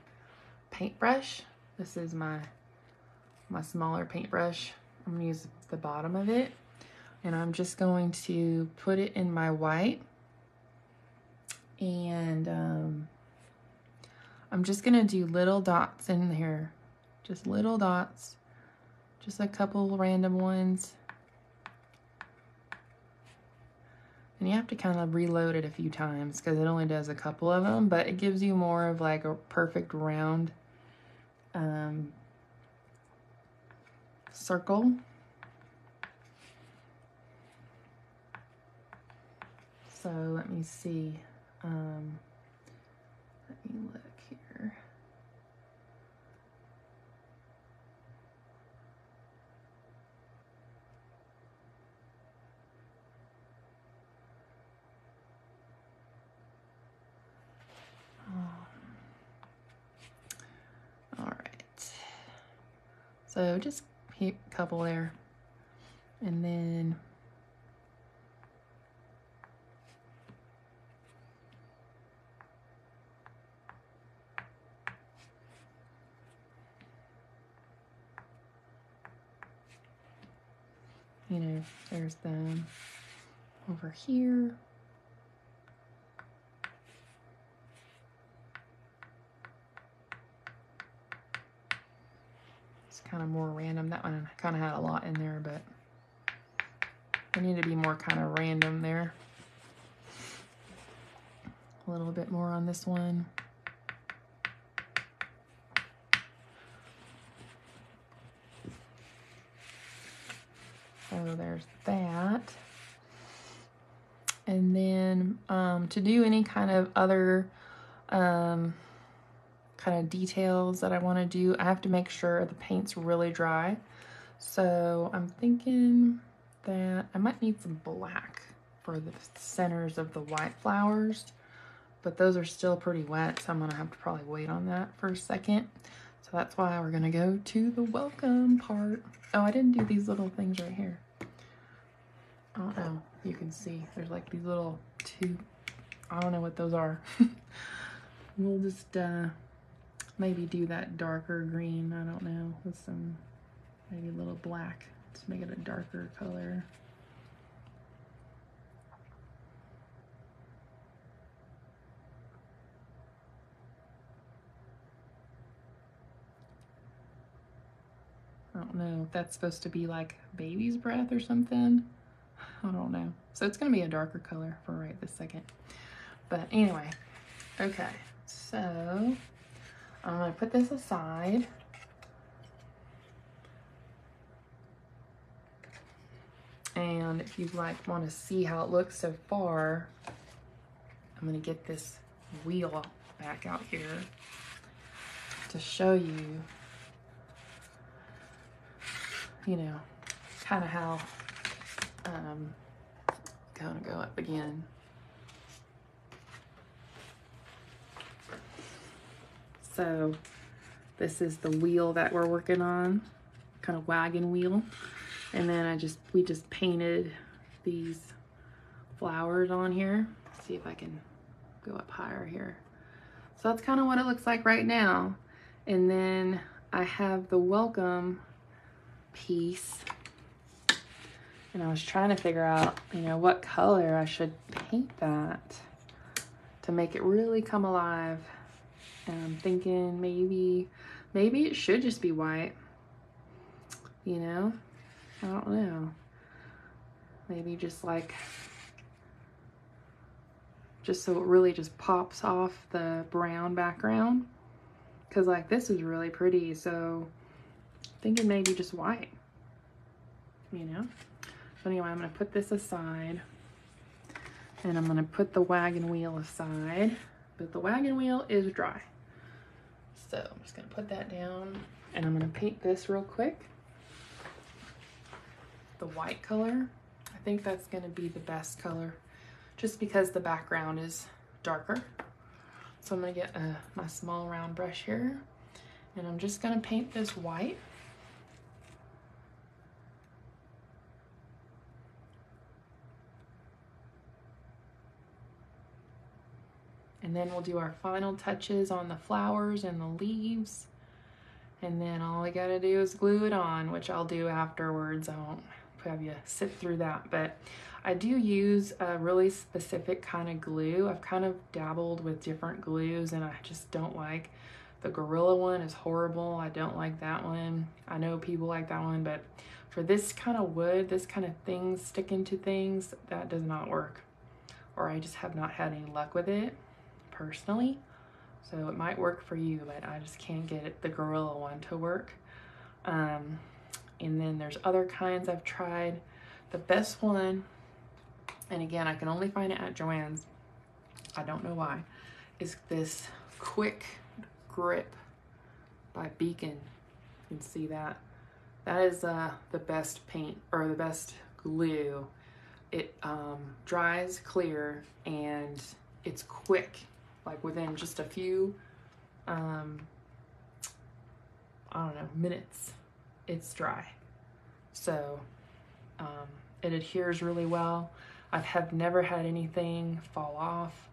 paintbrush. This is my smaller paintbrush. I'm gonna use the bottom of it, and I'm just going to put it in my white, and I'm just gonna do little dots in here, just little dots, just a couple random ones. And you have to kind of reload it a few times because it only does a couple of them, but it gives you more of like a perfect round circle. So let me see. Let me look here. All right. So just a couple there, and then you know, there's them over here. It's kind of more random. That one kind of had a lot in there, but I need to be more kind of random there. A little bit more on this one. So there's that. And then to do any kind of other kind of details that I want to do, I have to make sure the paint's really dry. So I'm thinking that I might need some black for the centers of the white flowers, but those are still pretty wet, so I'm gonna have to probably wait on that for a second. So that's why we're gonna go to the welcome part. Oh, I didn't do these little things right here. I don't know, you can see there's like these little two, I don't know what those are. We'll just maybe do that darker green, I don't know, with some maybe a little black to make it a darker color. I don't know if that's supposed to be like baby's breath or something. I don't know. So it's gonna be a darker color for right this second. But anyway, okay, so I'm gonna put this aside. And if you like want to see how it looks so far, I'm gonna get this wheel back out here to show you, you know, kind of how gonna go up again. So this is the wheel that we're working on, kind of wagon wheel. And then we just painted these flowers on here. Let's see if I can go up higher here. So that's kind of what it looks like right now. And then I have the welcome piece And I was trying to figure out, you know, what color I should paint that to make it really come alive. And I'm thinking maybe it should just be white, you know? I don't know. Maybe just like, just so it really just pops off the brown background. Cause like this is really pretty, so I'm thinking maybe just white, you know? So anyway, I'm gonna put this aside and I'm gonna put the wagon wheel aside, but the wagon wheel is dry. So I'm just gonna put that down and I'm gonna paint this real quick. The white color, I think that's gonna be the best color just because the background is darker. So I'm gonna get my small round brush here and I'm just gonna paint this white. And then we'll do our final touches on the flowers and the leaves. And then all I gotta do is glue it on, which I'll do afterwards. I won't have you sit through that, but I do use a really specific kind of glue. I've kind of dabbled with different glues and I just don't like the Gorilla one. Is horrible. I don't like that one. I know people like that one, but for this kind of wood, this kind of things sticking to things, that does not work. Or I just have not had any luck with it personally. So it might work for you, but I just can't get it, the Gorilla one to work. And then there's other kinds I've tried. The best one, and again, I can only find it at Joann's, I don't know why, is this Quick Grip by Beacon. You can see that. That is the best paint, or the best glue. It dries clear and it's quick, like within just a few, I don't know, minutes, it's dry. So it adheres really well. I have never had anything fall off.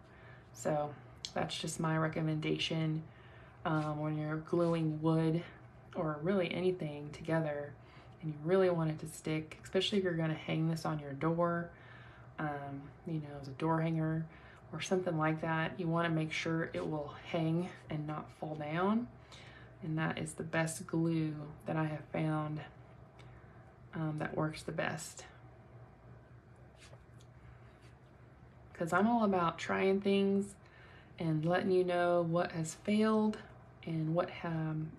So that's just my recommendation when you're gluing wood or really anything together and you really want it to stick, especially if you're gonna hang this on your door, you know, as a door hanger or something like that. You wanna make sure it will hang and not fall down. And that is the best glue that I have found that works the best. Because I'm all about trying things and letting you know what has failed and what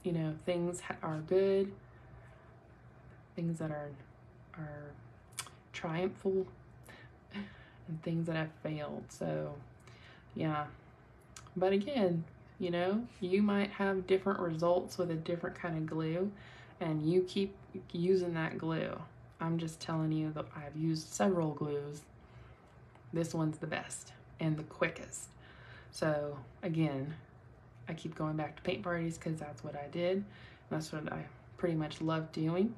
you know, things are good, things that are triumphal, and things that have failed. So yeah, but again, you know, you might have different results with a different kind of glue and you keep using that glue. I'm just telling you that I've used several glues. This one's the best and the quickest. So again, I keep going back to paint parties because that's what I did. And that's what I pretty much love doing,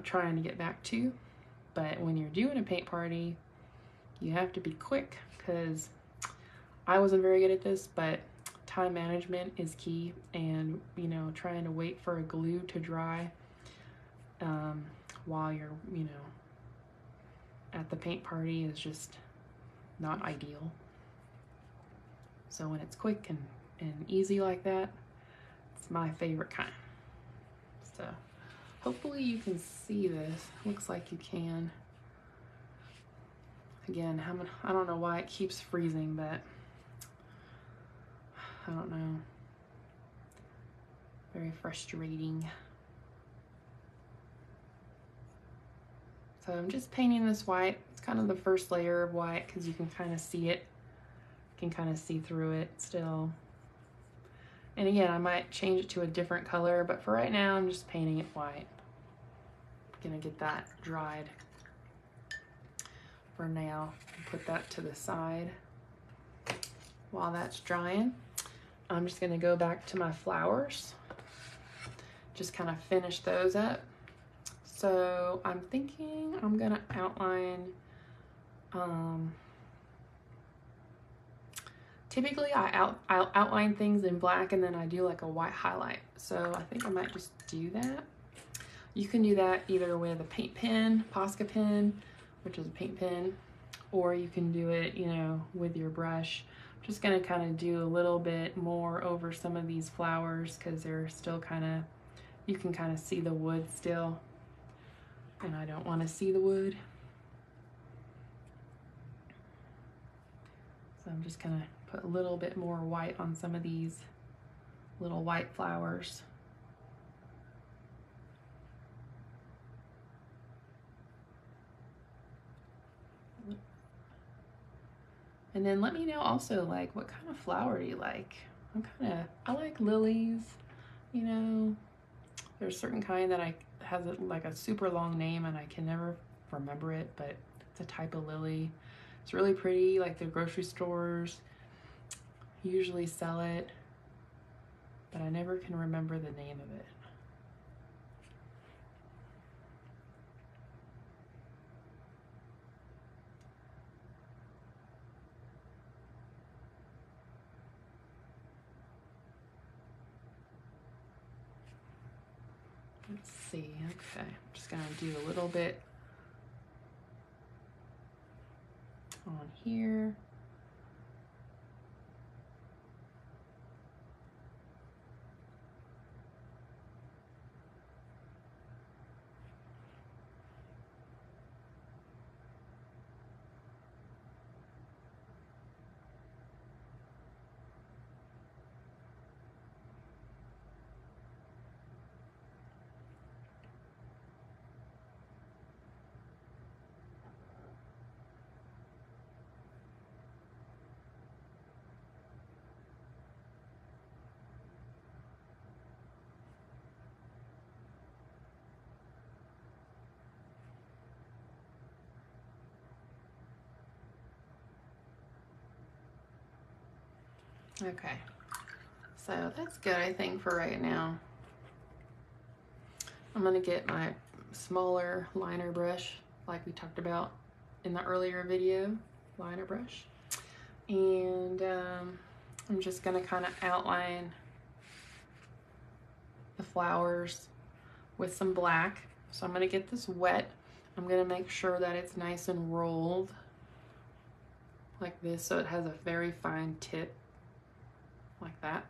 trying to get back to. But when you're doing a paint party, you have to be quick, because I wasn't very good at this, but time management is key. And, you know, trying to wait for a glue to dry while you're, you know, at the paint party is just not ideal. So when it's quick and easy like that, it's my favorite kind. So hopefully you can see this. Looks like you can. Again, I don't know why it keeps freezing, but I don't know. Very frustrating. So I'm just painting this white. It's kind of the first layer of white because you can kind of see it. You can kind of see through it still. And again, I might change it to a different color, but for right now, I'm just painting it white. I'm gonna get that dried for now. Put that to the side. While that's drying, I'm just gonna go back to my flowers. Just kind of finish those up. So I'm thinking I'm gonna outline, typically I'll outline things in black and then I do like a white highlight. So I think I might just do that. You can do that either with a paint pen, Posca pen, which is a paint pen, or you can do it, you know, with your brush. I'm just gonna kind of do a little bit more over some of these flowers because they're still kind of, you can kind of see the wood still, and I don't want to see the wood. So I'm just gonna put a little bit more white on some of these little white flowers. And then let me know also, like, what kind of flower do you like? I like lilies, you know. There's a certain kind that has like a super long name and I can never remember it, but it's a type of lily. It's really pretty, like the grocery stores usually sell it, but I never can remember the name of it. Let's see, okay, I'm just gonna do a little bit on here. Okay, so that's good, I think, for right now. I'm gonna get my smaller liner brush, like we talked about in the earlier video, liner brush. And I'm just gonna kind of outline the flowers with some black. So I'm gonna get this wet. I'm gonna make sure that it's nice and rolled like this, so it has a very fine tip, like that.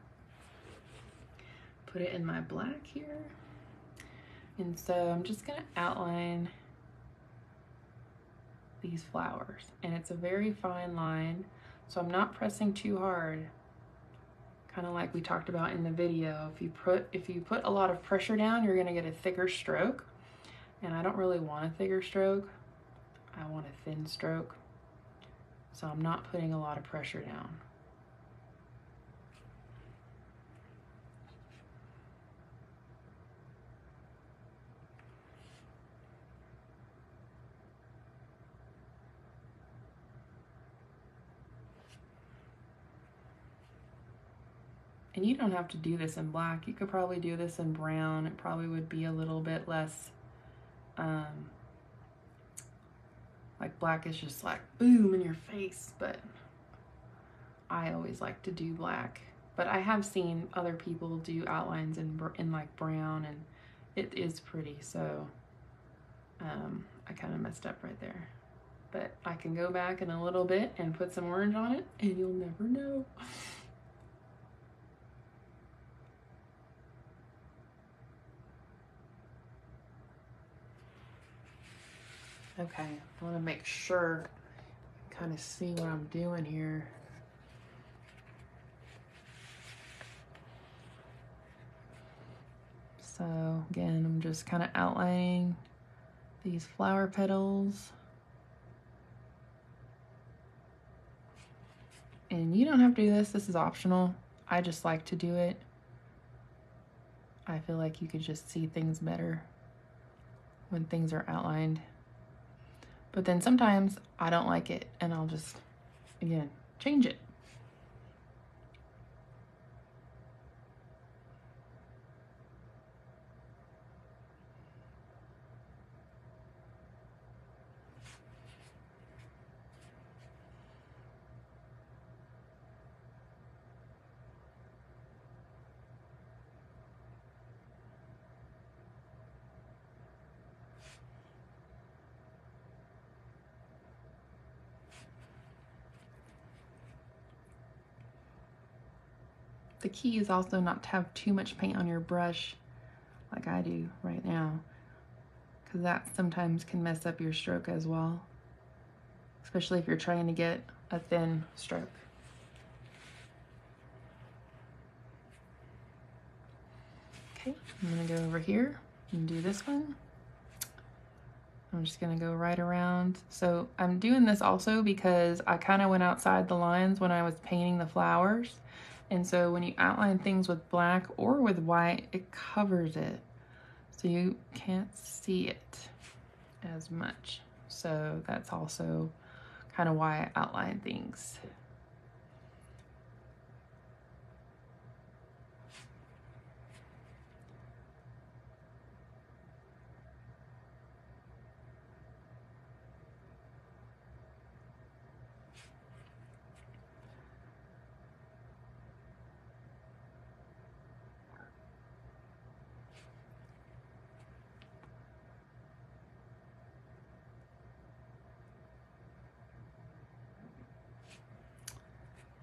Put it in my black here. And so I'm just gonna outline these flowers, and it's a very fine line, so I'm not pressing too hard, kind of like we talked about in the video. If you put a lot of pressure down, you're gonna get a thicker stroke, and I don't really want a thicker stroke. I want a thin stroke, so I'm not putting a lot of pressure down. And you don't have to do this in black. You could probably do this in brown. It probably would be a little bit less, like black is just like boom in your face, but I always like to do black. But I have seen other people do outlines in like brown, and it is pretty, so I kind of messed up right there. But I can go back in a little bit and put some orange on it, and you'll never know. Okay, I want to make sure you kind of see what I'm doing here. So again, I'm just kind of outlining these flower petals. And you don't have to do this, this is optional. I just like to do it. I feel like you could just see things better when things are outlined. But then sometimes I don't like it, and I'll just, again, change it. The key is also not to have too much paint on your brush like I do right now, because that sometimes can mess up your stroke as well, especially if you're trying to get a thin stroke. Okay, I'm gonna go over here and do this one. I'm just gonna go right around. So I'm doing this also because I kind of went outside the lines when I was painting the flowers. And so when you outline things with black or with white, it covers it. So you can't see it as much. So that's also kind of why I outline things.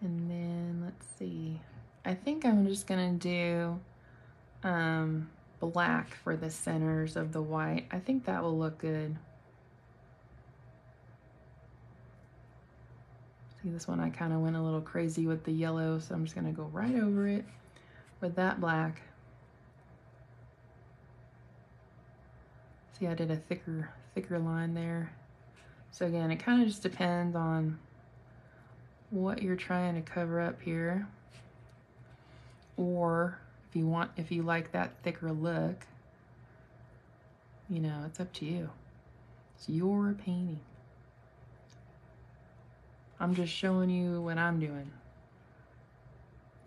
And then let's see, I think I'm just gonna do black for the centers of the white. I think that will look good. See, this one I kind of went a little crazy with the yellow, so I'm just gonna go right over it with that black. See, I did a thicker line there. So again, it kind of just depends on what you're trying to cover up here, or if you like that thicker look, you know, it's up to you. It's your painting. I'm just showing you what I'm doing,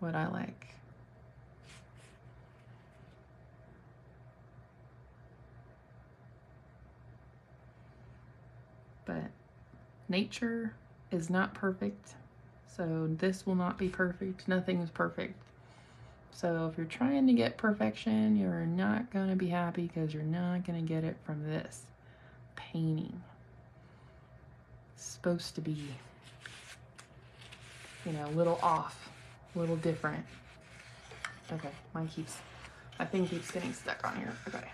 what I like. But nature is not perfect, so this will not be perfect. Nothing is perfect. So if you're trying to get perfection, you're not going to be happy because you're not going to get it from this painting. It's supposed to be, you know, a little off, a little different. Okay, my thing keeps getting stuck on here. Okay,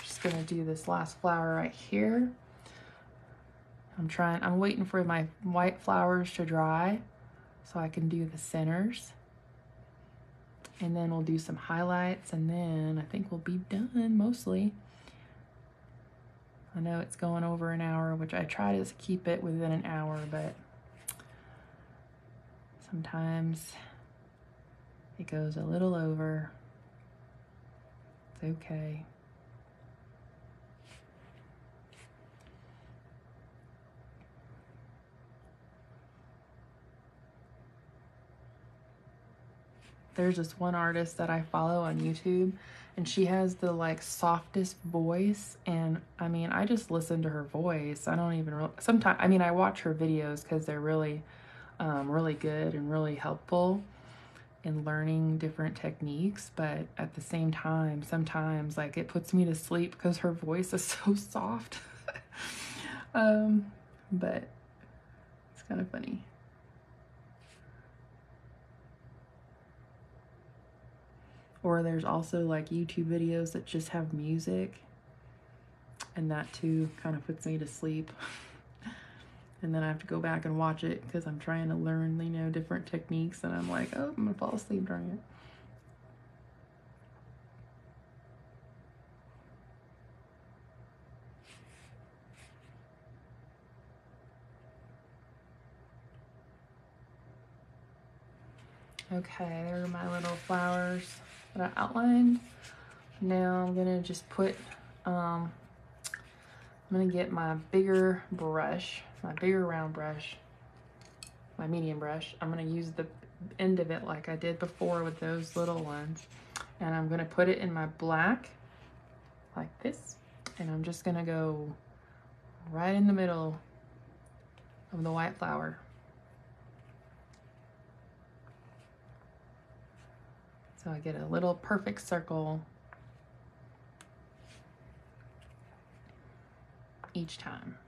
just gonna do this last flower right here. I'm waiting for my white flowers to dry so I can do the centers. And then we'll do some highlights, and then I think we'll be done mostly. I know it's going over an hour, which I try to keep it within an hour, but sometimes it goes a little over. It's okay. There's this one artist that I follow on YouTube, and she has the like softest voice, and I mean, I just listen to her voice. I don't even sometimes, I mean, I watch her videos because they're really really good and really helpful in learning different techniques, but at the same time, sometimes like it puts me to sleep because her voice is so soft. But it's kind of funny. Or there's also like YouTube videos that just have music, and that too kind of puts me to sleep. And then I have to go back and watch it because I'm trying to learn, you know, different techniques, and I'm like, oh, I'm gonna fall asleep during it. Okay, there are my little flowers that I outlined. Now I'm gonna just put, I'm gonna get my bigger brush, my bigger round brush, my medium brush. I'm gonna use the end of it like I did before with those little ones. And I'm gonna put it in my black like this. And I'm just gonna go right in the middle of the white flower. So I get a little perfect circle each time.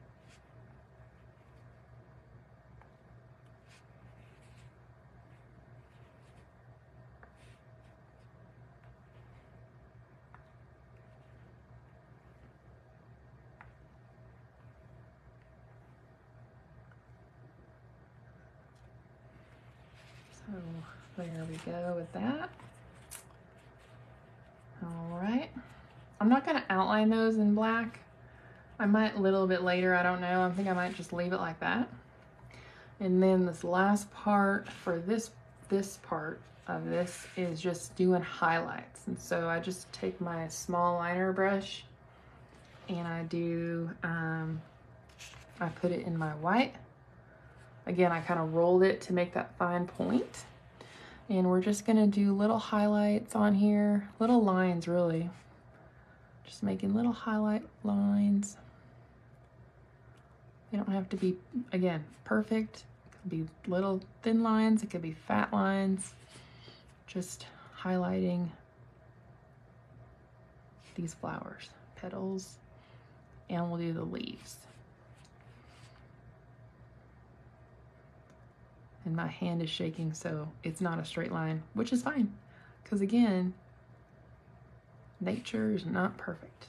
So there we go with that. All right. I'm not going to outline those in black. I might a little bit later, I don't know. I think I might just leave it like that. And then this last part for this part of this is just doing highlights. And so I just take my small liner brush and I do, I put it in my white. Again, I kind of rolled it to make that fine point. And we're just gonna do little highlights on here, little lines really. Just making little highlight lines. They don't have to be, again, perfect. It could be little thin lines, it could be fat lines. Just highlighting these flowers, petals, and we'll do the leaves. And my hand is shaking, so it's not a straight line, which is fine. Because again, nature is not perfect.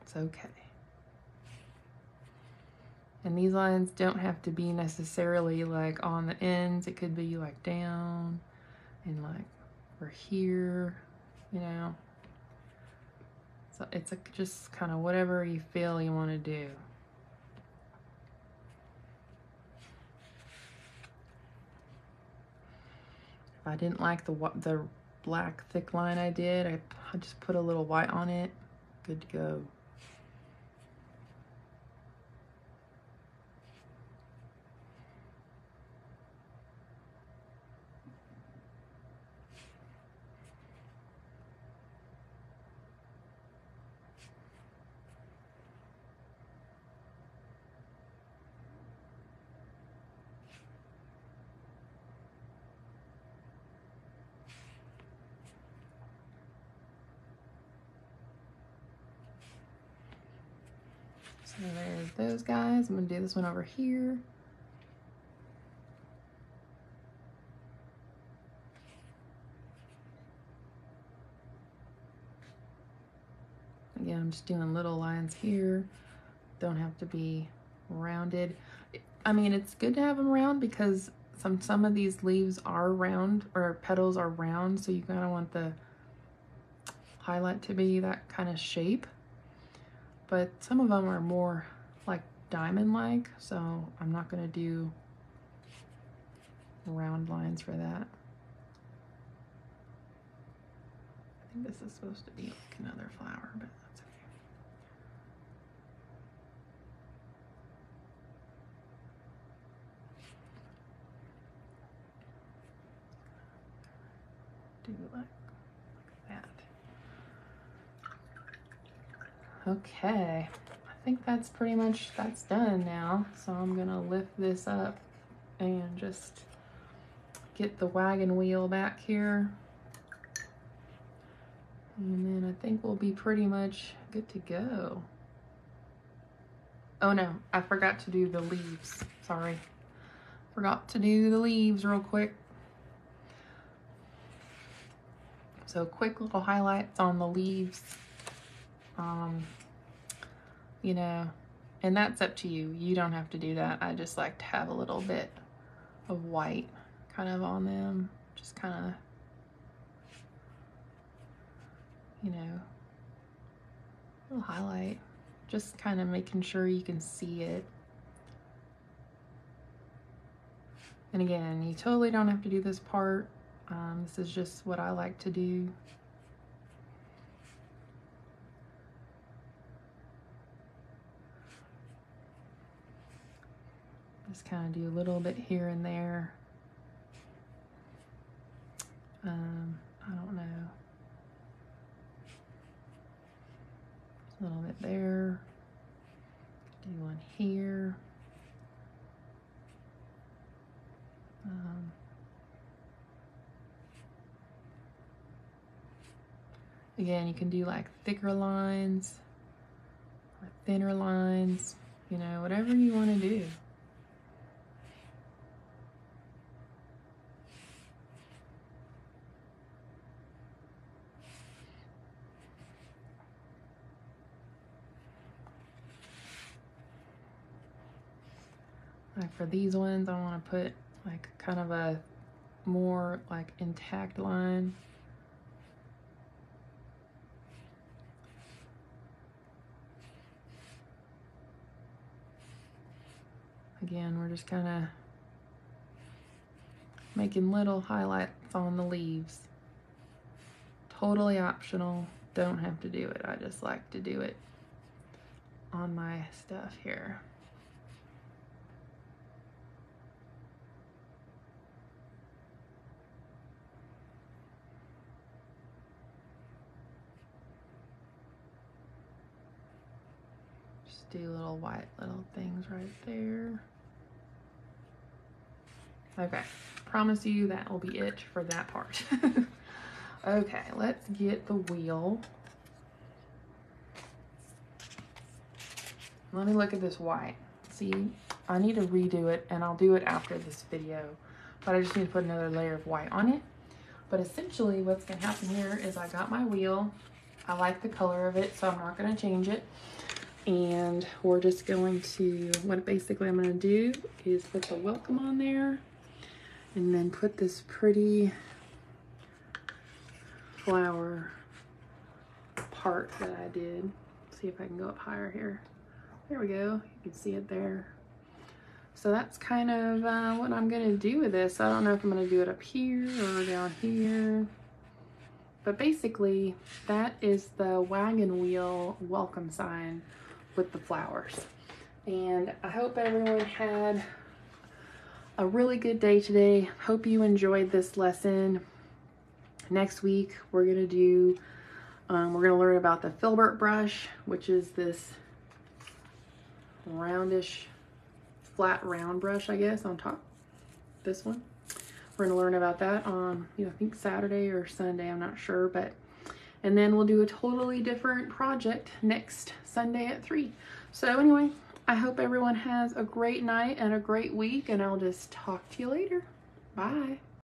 It's okay. And these lines don't have to be necessarily like on the ends. It could be like down and like we're here, you know. So it's just kind of whatever you feel you want to do. If I didn't like the black thick line I did, I just put a little white on it. Good to go. So there's those guys. I'm gonna do this one over here. Again, I'm just doing little lines here. Don't have to be rounded. I mean, it's good to have them round because some of these leaves are round, or petals are round, so you kind of want the highlight to be that kind of shape. But some of them are more like diamond-like, so I'm not gonna do round lines for that. I think this is supposed to be like another flower, but that's okay. Do like that. Okay, I think that's pretty much, that's done now. So I'm gonna lift this up and just get the wagon wheel back here. And then I think we'll be pretty much good to go. Oh no, I forgot to do the leaves, sorry. Forgot to do the leaves real quick. So quick little highlights on the leaves. You know, and that's up to you. You don't have to do that. I just like to have a little bit of white kind of on them. Just kind of, you know, a little highlight. Just kind of making sure you can see it. And again, you totally don't have to do this part. This is just what I like to do. Just kind of do a little bit here and there. I don't know. Just a little bit there. Do one here. Again, you can do like thicker lines or thinner lines, you know, whatever you want to do. Like for these ones, I want to put like kind of a more like intact line. Again, we're just kind of making little highlights on the leaves. Totally optional, don't have to do it. I just like to do it on my stuff here. Just do little white little things right there. Okay, promise you that will be it for that part. Okay, let's get the wheel. Let me look at this white. See, I need to redo it, and I'll do it after this video, but I just need to put another layer of white on it. But essentially what's gonna happen here is I got my wheel. I like the color of it, so I'm not gonna change it. And we're just going to, what basically I'm gonna do is put the welcome on there, and then put this pretty flower part that I did. See if I can go up higher here. There we go, you can see it there. So that's kind of what I'm gonna do with this. I don't know if I'm gonna do it up here or down here. But basically, that is the wagon wheel welcome sign with the flowers. And I hope everyone had a really good day today. Hope you enjoyed this lesson. Next week, we're gonna do, we're gonna learn about the filbert brush, which is this roundish, flat round brush, I guess, on top. This one. We're gonna learn about that on, I think Saturday or Sunday, I'm not sure, but, and then we'll do a totally different project next Sunday at 3. So anyway, I hope everyone has a great night and a great week, and I'll just talk to you later. Bye.